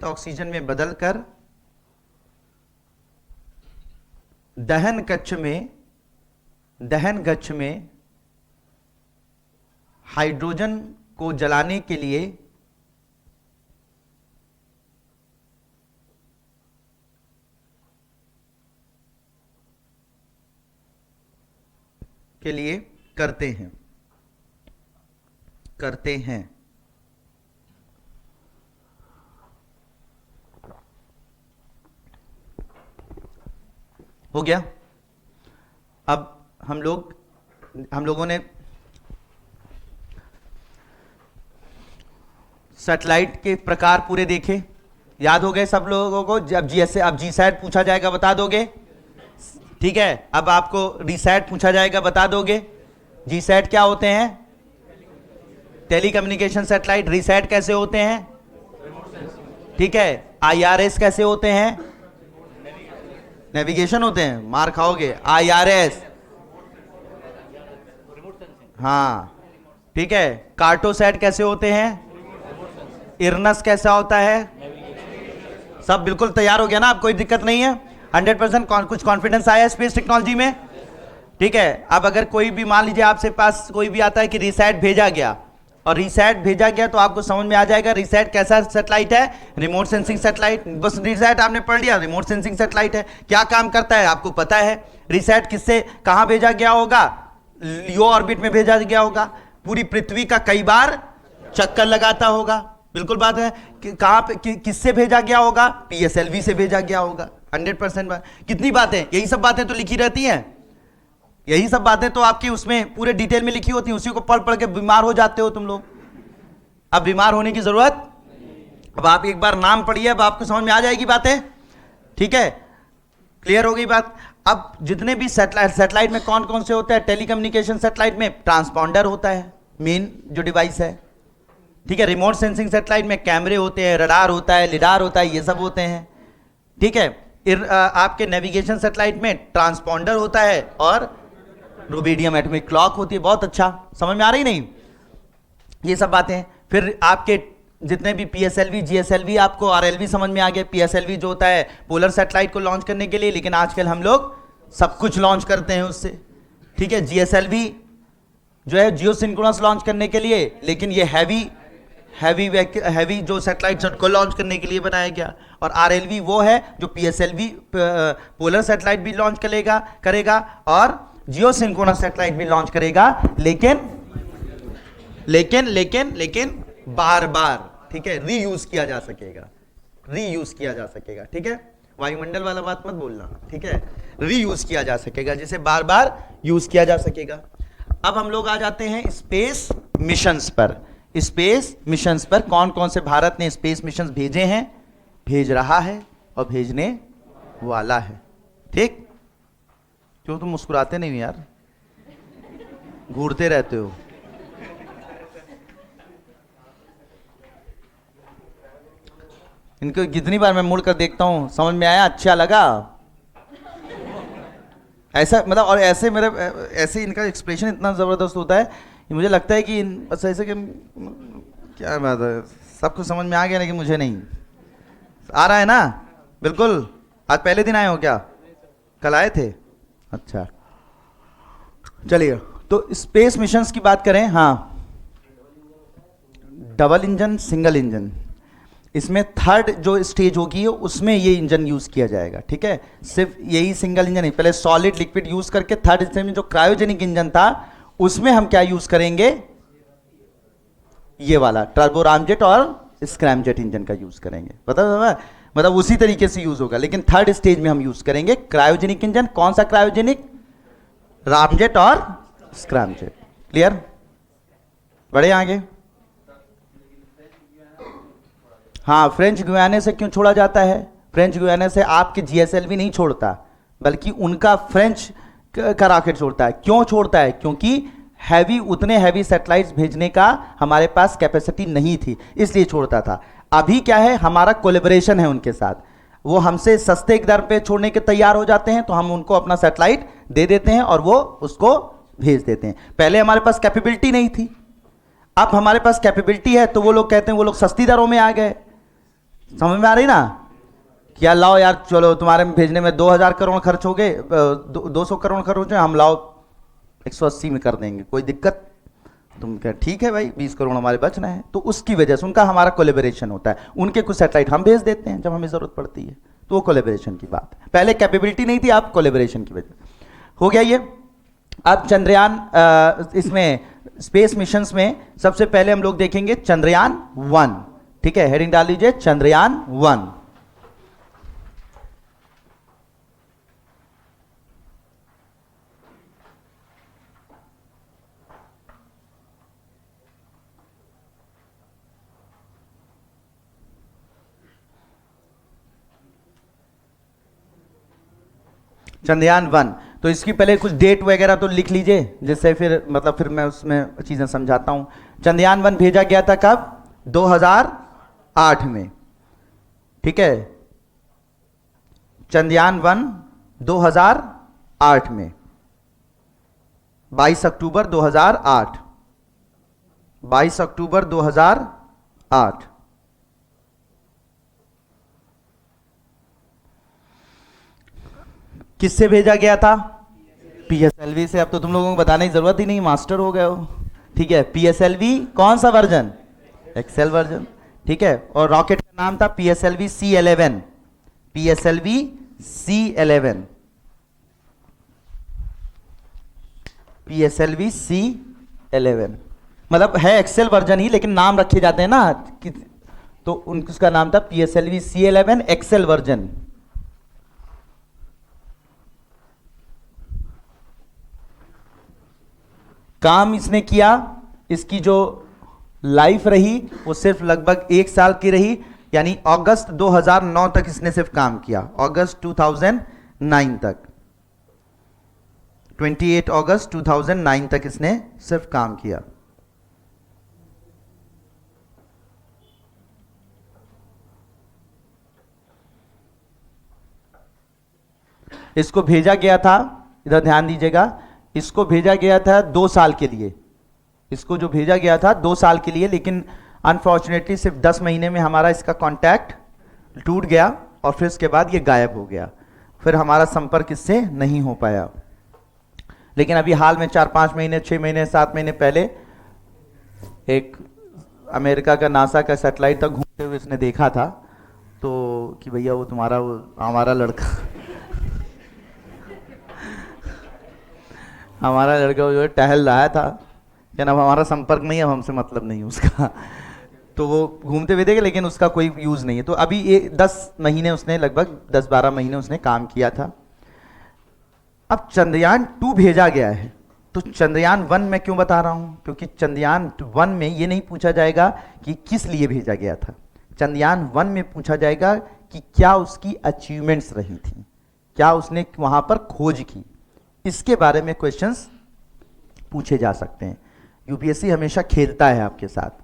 ऑक्सीजन में बदलकर दहन कक्ष में हाइड्रोजन को जलाने के लिए करते हैं। हो गया। अब हम लोगों ने सैटेलाइट के प्रकार पूरे देखे, याद हो गए सब लोगों को? जब अब जीसैट पूछा जाएगा बता दोगे, ठीक है। अब आपको रीसैट पूछा जाएगा बता दोगे। जीसैट क्या होते हैं? Telecommunication satellite. रीसैट कैसे होते हैं? ठीक है। IRS कैसे होते हैं? नेविगेशन होते हैं, मार खाओगे। IRS, हाँ ठीक है। कार्टोसैट कैसे होते हैं? इरनस कैसा होता है? सब बिल्कुल तैयार हो गया ना? अब कोई दिक्कत नहीं है? 100% कुछ कॉन्फिडेंस आया स्पेस टेक्नोलॉजी में, ठीक है। अब अगर कोई भी मान लीजिए आपसे पास कोई भी आता है कि रीसैट भेजा गया, और रीसैट भेजा गया तो आपको समझ में आ जाएगा रीसैट कैसा सैटेलाइट है? Remote sensing satellite. बस रीसैट आपने पढ़ लिया, रिमोट सेंसिंग सैटेलाइट है। क्या काम करता है आपको पता है? रीसैट किससे कहां भेजा गया होगा? लियो ऑर्बिट में भेजा गया होगा, पूरी पृथ्वी का कई बार चक्कर लगाता होगा। बिल्कुल बात है। कहां पे किससे भेजा गया होगा? PSLV से भेजा गया होगा। 100% बात। कितनी बातें? यही सब बातें तो लिखी रहती हैं, यही सब बातें तो आपकी उसमें पूरे डिटेल में लिखी होती हैं। उसी को पढ़ पढ़ के बीमार हो जाते हो तुम लोग। अब बीमार होने की जरूरत, अब आप एक बार नाम पढ़िए, अब आपको समझ में आ जाएगी बातें, ठीक है। क्लियर हो गई बात? अब जितने भी सैटेलाइट में कौन कौन से होते हैं? टेलीकम्युनिकेशन सैटेलाइट में ट्रांसपॉन्डर होता है, मेन जो डिवाइस है, ठीक है। रिमोट सेंसिंग सैटेलाइट में कैमरे होते हैं, रडार होता है, लिडार होता है, ये सब होते हैं, ठीक है। आपके नेविगेशन सैटेलाइट में ट्रांसपॉन्डर होता है और रूबिडियम एटॉमिक क्लॉक होती है। बहुत अच्छा, समझ में आ रही नहीं? ये सब बातें। फिर आपके जितने भी PSLV, GSLV, आपको RLV समझ में आ गया। PSLV जो होता है पोलर सैटेलाइट को लॉन्च करने के लिए, लेकिन आजकल हम लोग सब कुछ लॉन्च करते हैं उससे, ठीक है। GSLV जो है जियो सिंक्रोनस लॉन्च करने के लिए, लेकिन ये हैवी जो सैटेलाइट को लॉन्च करने के लिए बनाया गया। और RLV वो है जो PSLV पोलर सैटेलाइट भी लॉन्च करेगा और जियो सिंक्रोनस सैटेलाइट भी लॉन्च करेगा, लेकिन बार बार, ठीक है, रीयूज किया जा सकेगा, रीयूज किया जा सकेगा, ठीक है। वायुमंडल वाला बात मत बोलना, ठीक है। रीयूज किया जा सकेगा, जिसे बार बार यूज किया जा सकेगा। अब हम लोग आ जाते हैं स्पेस मिशंस पर। स्पेस मिशंस पर कौन कौन से भारत ने स्पेस मिशंस भेजे हैं, भेज रहा है और भेजने वाला है, ठीक। क्यों तुम मुस्कुराते नहीं हो यार, घूरते रहते हो। इनको कितनी बार मैं मुड़ कर देखता हूं, समझ में आया, अच्छा लगा, ऐसा मतलब। और ऐसे मेरे ऐसे इनका एक्सप्रेशन इतना ज़बरदस्त होता है, मुझे लगता है कि बस ऐसे कि क्या बात है, सब कुछ समझ में आ गया, लेकिन मुझे नहीं आ रहा है ना। बिल्कुल। आज पहले दिन आए हो क्या, कल आए थे? अच्छा चलिए, तो स्पेस मिशंस की बात करें। हाँ, डबल इंजन, सिंगल इंजन, इसमें थर्ड जो स्टेज होगी उसमें ये इंजन यूज किया जाएगा, ठीक है। सिर्फ यही सिंगल इंजन नहीं, पहले सॉलिड लिक्विड यूज करके थर्ड स्टेज में जो क्रायोजेनिक इंजन था उसमें हम क्या यूज करेंगे, ये वाला टर्बो रामजेट और स्क्रैमजेट इंजन का यूज करेंगे। पता मतलब उसी तरीके से यूज होगा, लेकिन थर्ड स्टेज में हम यूज करेंगे क्रायोजेनिक इंजन। कौन सा क्रायोजेनिक? रामजेट और स्क्रैमजेट। क्लियर? बढ़े आगे। हाँ, फ्रेंच गुयाने से क्यों छोड़ा जाता है? फ्रेंच गुयाने से आपके जीएसएलवी नहीं छोड़ता, बल्कि उनका फ्रेंच का रॉकेट छोड़ता है। क्यों छोड़ता है? क्योंकि उतने हैवी सैटेलाइट्स भेजने का हमारे पास कैपेसिटी नहीं थी, इसलिए छोड़ता था। अभी क्या है, हमारा कोलैबोरेशन है उनके साथ, वो हमसे सस्ते दर पे छोड़ने के तैयार हो जाते हैं, तो हम उनको अपना सैटेलाइट दे देते हैं और वो उसको भेज देते हैं। पहले हमारे पास कैपेबिलिटी नहीं थी, अब हमारे पास कैपेबिलिटी है, तो वो लोग कहते हैं, वो लोग सस्ती दरों में आ गए। समझ में आ रही ना? क्या लाओ यार, चलो तुम्हारे में भेजने में 2000 करोड़ खर्च हो गए, 200 करोड़ खर्च हो जाए, हम लाओ 180 में कर देंगे, कोई दिक्कत। तुम कह ठीक है भाई, 20 करोड़ हमारे बचना है। तो उसकी वजह से उनका हमारा कोलैबोरेशन होता है, उनके कुछ सैटेलाइट हम भेज देते हैं जब हमें जरूरत पड़ती है, तो वो कोलैबोरेशन की बात है। पहले कैपेबिलिटी नहीं थी, अब कोलैबोरेशन की वजह हो गया ये। अब चंद्रयान, इसमें स्पेस मिशंस में सबसे पहले हम लोग देखेंगे चंद्रयान 1, ठीक है। हेडिंग डाल लीजिए, चंद्रयान 1। चंद्रयान 1, तो इसकी पहले कुछ डेट वगैरह तो लिख लीजिए, जिससे फिर मतलब फिर मैं उसमें चीजें समझाता हूं। चंद्रयान 1 भेजा गया था कब? 2008 में, ठीक है। चंद्रयान 1 2008 में, 22 अक्टूबर 2008, 22 अक्टूबर 2008। किससे भेजा गया था? पीएसएलवी से। अब तो तुम लोगों को बताने की जरूरत ही नहीं, मास्टर हो गए हो, ठीक है। पीएसएलवी कौन सा वर्जन? एक्सेल वर्जन, ठीक है। और रॉकेट का नाम था PSLV C11, PSLV C11, PSLV C11। मतलब है एक्सेल वर्जन ही, लेकिन नाम रखे जाते हैं ना, तो उसका नाम था पीएसएलवी C11 एक्सेल वर्जन। काम इसने किया, इसकी जो लाइफ रही वो सिर्फ लगभग 1 साल की रही, यानी अगस्त 2009 तक इसने सिर्फ काम किया, अगस्त 2009 तक, 28 अगस्त 2009 तक इसने सिर्फ काम किया। इसको भेजा गया था, इधर ध्यान दीजिएगा, इसको भेजा गया था 2 साल के लिए। इसको जो भेजा गया था 2 साल के लिए, लेकिन अनफॉर्चुनेटली सिर्फ 10 महीने में हमारा इसका कांटेक्ट टूट गया और फिर उसके बाद ये गायब हो गया। फिर हमारा संपर्क इससे नहीं हो पाया। लेकिन अभी हाल में 4-5 महीने, 6 महीने, 7 महीने पहले एक अमेरिका का नासा का सैटेलाइट तक घूमते हुए इसने देखा था, तो कि भैया वो तुम्हारा, वो हमारा लड़का जो है टहल रहा था, क्या नाम, हमारा संपर्क नहीं है, हमसे मतलब नहीं उसका। तो वो घूमते हुए देखे, लेकिन उसका कोई यूज नहीं है। तो अभी ये 10 महीने उसने, लगभग 10-12 महीने उसने काम किया था। अब चंद्रयान 2 भेजा गया है। तो चंद्रयान 1 मैं क्यों बता रहा हूं, क्योंकि चंद्रयान 1 में ये नहीं पूछा जाएगा कि किस लिए भेजा गया था। चंद्रयान 1 में पूछा जाएगा कि क्या उसकी अचीवमेंट्स रही थी, क्या उसने वहां पर खोज की, इसके बारे में क्वेश्चंस पूछे जा सकते हैं। यूपीएससी हमेशा खेलता है आपके साथ।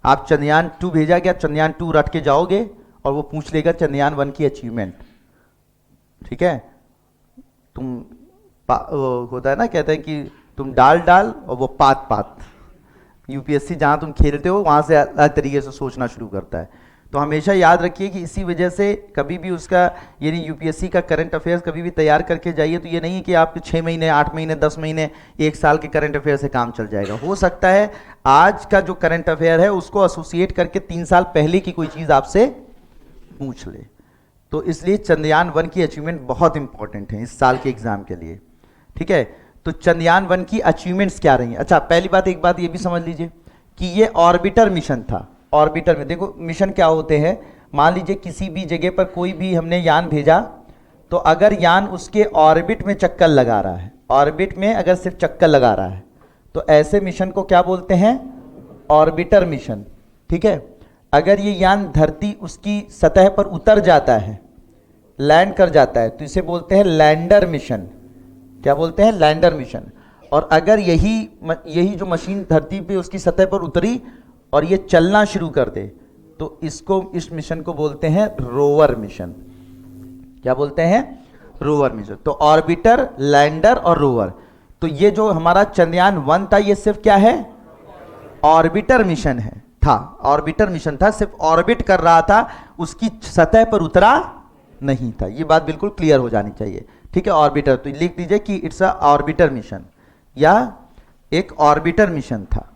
आप चंद्रयान 2 भेजा गया, चंद्रयान 2 रट के जाओगे और वो पूछ लेगा चंद्रयान 1 की अचीवमेंट। ठीक है, तुम होता है ना, कहते हैं कि तुम डाल डाल और वो पात पात। यूपीएससी जहां तुम खेलते हो वहां से अलग तरीके से सोचना शुरू करता है। तो हमेशा याद रखिए कि इसी वजह से कभी भी उसका, यानी यूपीएससी का करंट अफेयर्स कभी भी तैयार करके जाइए तो ये नहीं है कि आपके 6 महीने, 8 महीने, 10 महीने, 1 साल के करंट अफेयर से काम चल जाएगा। हो सकता है आज का जो करंट अफेयर है उसको एसोसिएट करके 3 साल पहले की कोई चीज़ आपसे पूछ ले। तो इसलिए चंद्रयान 1 की अचीवमेंट बहुत इंपॉर्टेंट है इस साल के एग्जाम के लिए। ठीक है, तो चंद्रयान 1 की अचीवमेंट्स क्या रही हैं। अच्छा, पहली बात, एक बात ये भी समझ लीजिए कि ये ऑर्बिटर मिशन था। ऑर्बिटर में देखो मिशन क्या होते हैं। मान लीजिए किसी भी जगह पर कोई भी हमने यान भेजा, तो अगर यान उसके ऑर्बिट में चक्कर लगा रहा है, ऑर्बिट में अगर सिर्फ चक्कर लगा रहा है, तो ऐसे मिशन को क्या बोलते हैं, ऑर्बिटर मिशन। ठीक है, अगर ये यान धरती उसकी सतह पर उतर जाता है, लैंड कर जाता है, तो इसे बोलते हैं लैंडर मिशन। क्या बोलते हैं, लैंडर मिशन। और अगर यही जो मशीन धरती पे उसकी सतह पर उतरी और ये चलना शुरू कर दे, तो इस मिशन को बोलते हैं रोवर मिशन। क्या बोलते हैं, रोवर मिशन। तो ऑर्बिटर, लैंडर और रोवर। तो ये जो हमारा चंद्रयान 1 था, ये सिर्फ क्या है, ऑर्बिटर मिशन है, था ऑर्बिटर मिशन था, सिर्फ ऑर्बिट कर रहा था, उसकी सतह पर उतरा नहीं था। ये बात बिल्कुल क्लियर हो जानी चाहिए। ठीक है, ऑर्बिटर, तो लिख दीजिए कि इट्स अ ऑर्बिटर मिशन, या एक ऑर्बिटर मिशन था।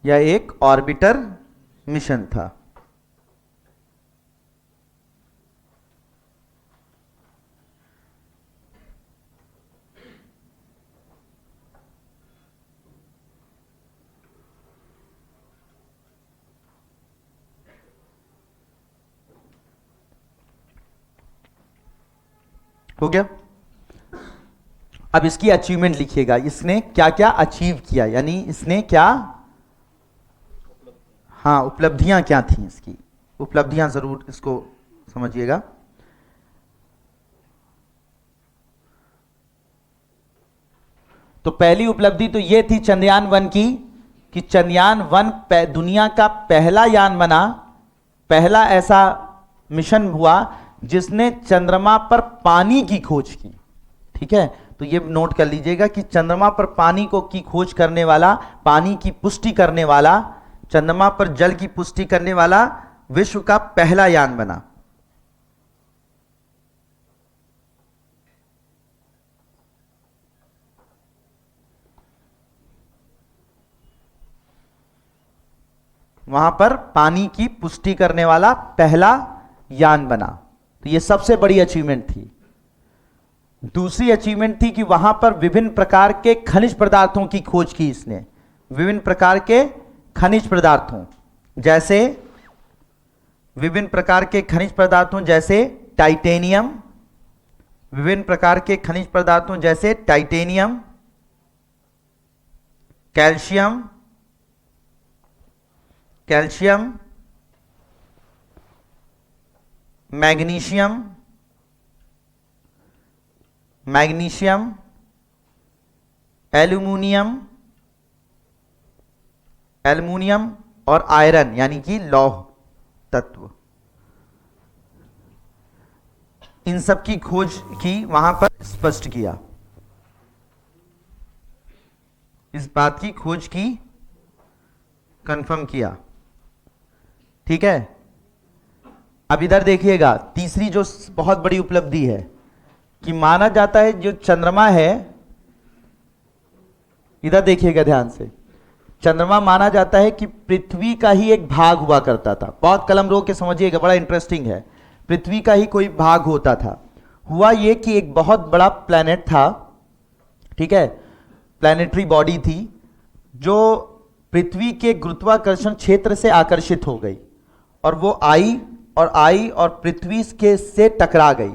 यह एक ऑर्बिटर मिशन था। हो गया। अब इसकी अचीवमेंट लिखिएगा, इसने क्या क्या अचीव किया, यानी इसने क्या, हाँ, उपलब्धियां क्या थी, इसकी उपलब्धियां जरूर इसको समझिएगा। तो पहली उपलब्धि तो ये थी चंद्रयान 1 की, कि चंद्रयान 1 दुनिया का पहला यान बना, पहला ऐसा मिशन हुआ जिसने चंद्रमा पर पानी की खोज की। ठीक है, तो ये नोट कर लीजिएगा कि चंद्रमा पर पानी की खोज करने वाला, पानी की पुष्टि करने वाला, चंद्रमा पर जल की पुष्टि करने वाला विश्व का पहला यान बना। वहां पर पानी की पुष्टि करने वाला पहला यान बना। तो यह सबसे बड़ी अचीवमेंट थी। दूसरी अचीवमेंट थी कि वहां पर विभिन्न प्रकार के खनिज पदार्थों की खोज की इसने। विभिन्न प्रकार के खनिज पदार्थों, जैसे विभिन्न प्रकार के खनिज पदार्थों जैसे टाइटेनियम, विभिन्न प्रकार के खनिज पदार्थों जैसे टाइटेनियम, कैल्शियम, मैग्नीशियम, एल्यूमिनियम और आयरन, यानी कि लौह तत्व। इन सब की खोज की वहां पर, स्पष्ट किया, इस बात की खोज की, कंफर्म किया। ठीक है, अब इधर देखिएगा, तीसरी जो बहुत बड़ी उपलब्धि है कि माना जाता है जो चंद्रमा है, इधर देखिएगा ध्यान से, चंद्रमा माना जाता है कि पृथ्वी का ही एक भाग हुआ करता था। बहुत कलम रो के समझिएगा, बड़ा इंटरेस्टिंग है। पृथ्वी का ही कोई भाग होता था। हुआ ये कि एक बहुत बड़ा प्लैनेट था, ठीक है, प्लैनेटरी बॉडी थी, जो पृथ्वी के गुरुत्वाकर्षण क्षेत्र से आकर्षित हो गई, और वो आई और पृथ्वी के से टकरा गई।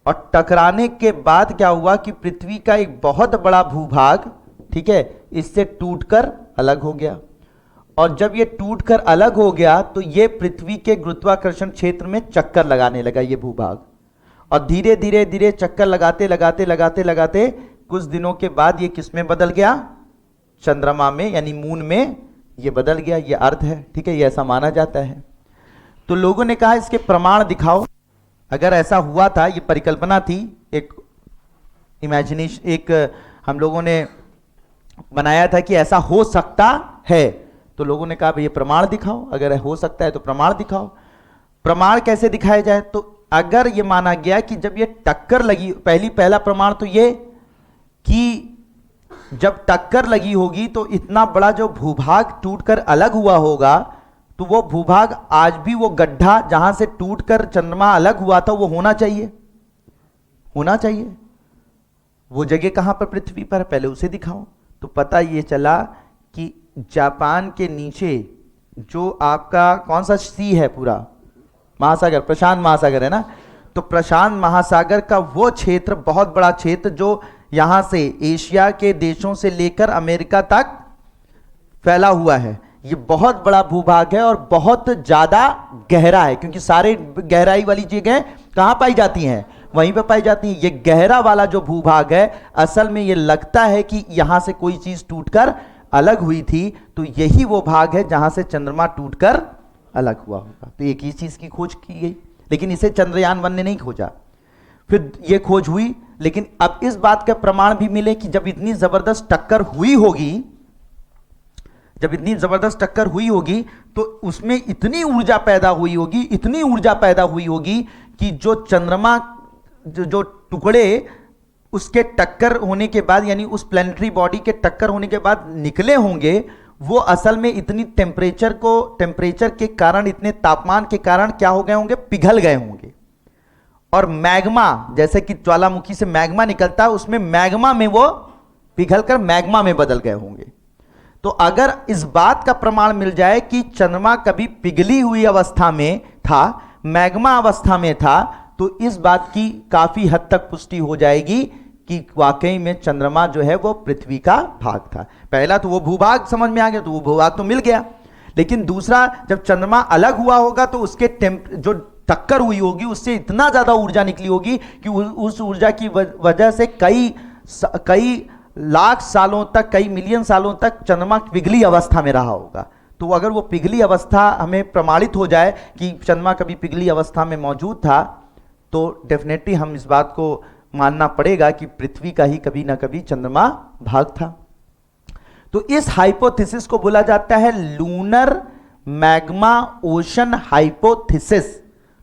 और टकराने के बाद क्या हुआ कि पृथ्वी का एक बहुत बड़ा भूभाग, ठीक है, इससे टूटकर अलग हो गया। और जब ये टूटकर अलग हो गया तो ये पृथ्वी के गुरुत्वाकर्षण क्षेत्र में चक्कर लगाने लगा ये भूभाग, और धीरे धीरे धीरे चक्कर लगाते लगाते लगाते लगाते कुछ दिनों के बाद ये किस में बदल गया? चंद्रमा में, यानी मून में ये बदल गया। ये अर्थ है, ठीक है, ये ऐसा माना जाता है। तो लोगों ने कहा इसके प्रमाण दिखाओ। अगर ऐसा हुआ था, ये परिकल्पना थी, एक इमेजिनेशन, एक हम लोगों ने बनाया था कि ऐसा हो सकता है। तो लोगों ने कहा भाई ये प्रमाण दिखाओ, अगर हो सकता है तो प्रमाण दिखाओ। प्रमाण कैसे दिखाया जाए? तो अगर ये माना गया कि जब ये टक्कर लगी, पहला प्रमाण तो ये कि जब टक्कर लगी होगी तो इतना बड़ा जो भूभाग टूटकर अलग हुआ होगा, तो वो भूभाग आज भी वो गड्ढा जहां से टूटकर चंद्रमा अलग हुआ था वो होना चाहिए, होना चाहिए। वो जगह कहां पर? पृथ्वी पर। पहले उसे दिखाओ। तो पता ये चला कि जापान के नीचे जो आपका कौन सा सी है, पूरा महासागर, प्रशांत महासागर है ना, तो प्रशांत महासागर का वो क्षेत्र, बहुत बड़ा क्षेत्र, जो यहां से एशिया के देशों से लेकर अमेरिका तक फैला हुआ है, ये बहुत बड़ा भूभाग है और बहुत ज्यादा गहरा है, क्योंकि सारे गहराई वाली जगह कहां पाई जाती हैं? वहीं पे पाई जाती है। ये गहरा वाला जो भूभाग है, असल में ये लगता है कि यहां से कोई चीज टूटकर अलग हुई थी, तो यही वो भाग है जहां से चंद्रमा टूटकर अलग हुआ होगा। तो एक ही चीज की खोज की गई, लेकिन इसे चंद्रयान 1 ने नहीं खोजा। फिर ये खोज हुई, लेकिन अब इस बात के प्रमाण भी मिले कि जब इतनी जबरदस्त टक्कर हुई होगी, जब इतनी जबरदस्त टक्कर हुई होगी तो उसमें इतनी ऊर्जा पैदा हुई होगी, इतनी ऊर्जा पैदा हुई होगी कि जो चंद्रमा जो टुकड़े उसके टक्कर होने के बाद, यानी उस प्लैनेटरी बॉडी के टक्कर होने के बाद निकले होंगे, वो असल में इतनी टेम्परेचर के कारण, इतने तापमान के कारण क्या हो गए होंगे? पिघल गए होंगे। और मैग्मा, जैसे कि ज्वालामुखी से मैग्मा निकलता है, उसमें मैग्मा में वो पिघलकर मैग्मा में बदल गए होंगे। तो अगर इस बात का प्रमाण मिल जाए कि चंद्रमा कभी पिघली हुई अवस्था में था, मैग्मा अवस्था में था, तो इस बात की काफी हद तक पुष्टि हो जाएगी कि वाकई में चंद्रमा जो है वो पृथ्वी का भाग था। पहला तो वो भूभाग समझ में आ गया, तो वो भूभाग तो मिल गया, लेकिन दूसरा, जब चंद्रमा अलग हुआ होगा तो उसके जो टक्कर हुई होगी उससे इतना ज्यादा ऊर्जा निकली होगी कि उस ऊर्जा की वजह से कई लाख सालों तक, कई मिलियन सालों तक चंद्रमा पिघली अवस्था में रहा होगा। तो अगर वो पिघली अवस्था हमें प्रमाणित हो जाए कि चंद्रमा कभी पिघली अवस्था में मौजूद था, तो डेफिनेटली हम इस बात को मानना पड़ेगा कि पृथ्वी का ही कभी ना कभी चंद्रमा भाग था। तो इस हाइपोथेसिस को बोला जाता है lunar magma ocean hypothesis.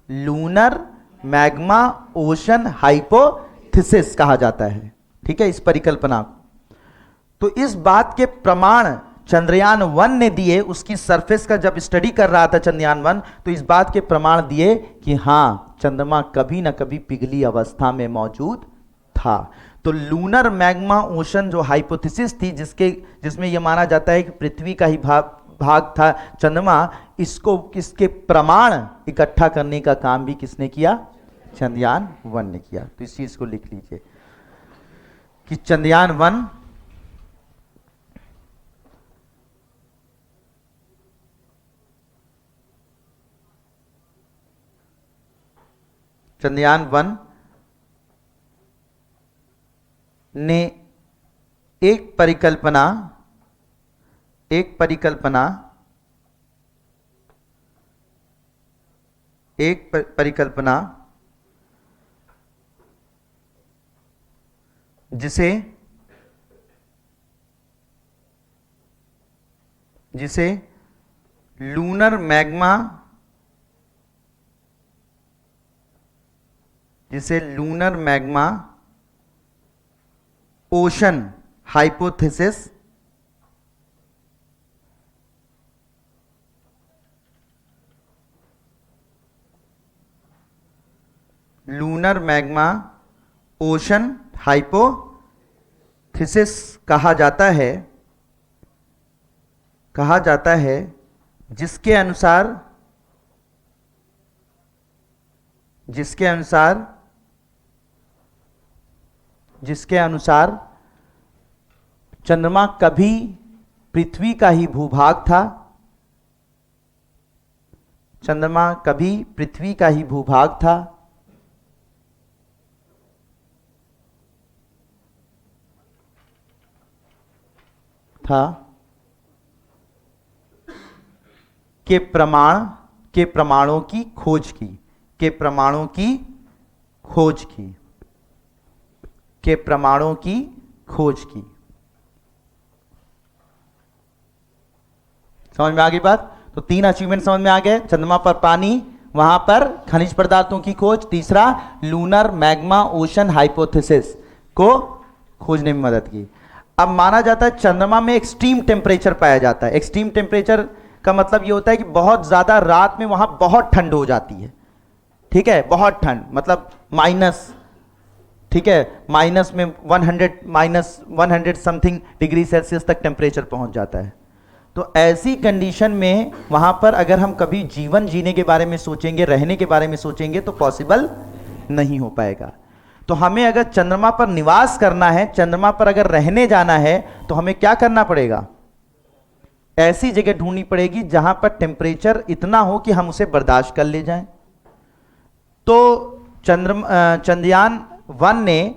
Lunar magma ocean hypothesis कहा जाता है, ठीक है, इस परिकल्पना को। तो इस बात के प्रमाण चंद्रयान 1 ने दिए। उसकी सरफेस का जब स्टडी कर रहा था चंद्रयान 1, तो इस बात के प्रमाण दिए कि हां, चंद्रमा कभी ना कभी पिघली अवस्था में मौजूद था। तो लूनर मैग्मा ओशन जो हाइपोथेसिस थी, जिसमें यह माना जाता है कि पृथ्वी का ही भाग था चंद्रमा, इसके प्रमाण इकट्ठा करने का काम भी किसने किया? चंद्रयान 1 ने किया। तो इस चीज को लिख लीजिए कि चंद्रयान 1 ने एक परिकल्पना जिसे lunar magma ocean hypothesis lunar magma ocean hypothesis कहा जाता है जिसके अनुसार चंद्रमा कभी पृथ्वी का ही भूभाग था। चंद्रमा कभी पृथ्वी का ही भूभाग था के प्रमाणों की खोज की। समझ में आ गई बात? तो 3 अचीवमेंट समझ में आ गए। चंद्रमा पर पानी, वहां पर खनिज पदार्थों की खोज, तीसरा लूनर मैग्मा ओशन हाइपोथेसिस को खोजने में मदद की। अब माना जाता है चंद्रमा में एक्सट्रीम टेम्परेचर पाया जाता है। एक्सट्रीम टेम्परेचर का मतलब यह होता है कि बहुत ज्यादा रात में वहां बहुत ठंड हो जाती है। ठीक है, बहुत ठंड मतलब माइनस, ठीक है, माइनस में 100 समथिंग डिग्री सेल्सियस तक टेम्परेचर पहुंच जाता है। तो ऐसी कंडीशन में वहां पर अगर हम कभी जीवन जीने के बारे में सोचेंगे, रहने के बारे में सोचेंगे, तो पॉसिबल नहीं हो पाएगा। तो हमें अगर चंद्रमा पर निवास करना है, चंद्रमा पर अगर रहने जाना है, तो हमें क्या करना पड़ेगा? ऐसी जगह ढूंढनी पड़ेगी जहां पर टेम्परेचर इतना हो कि हम उसे बर्दाश्त कर ले जाएं। तो चंद्रयान 1 ने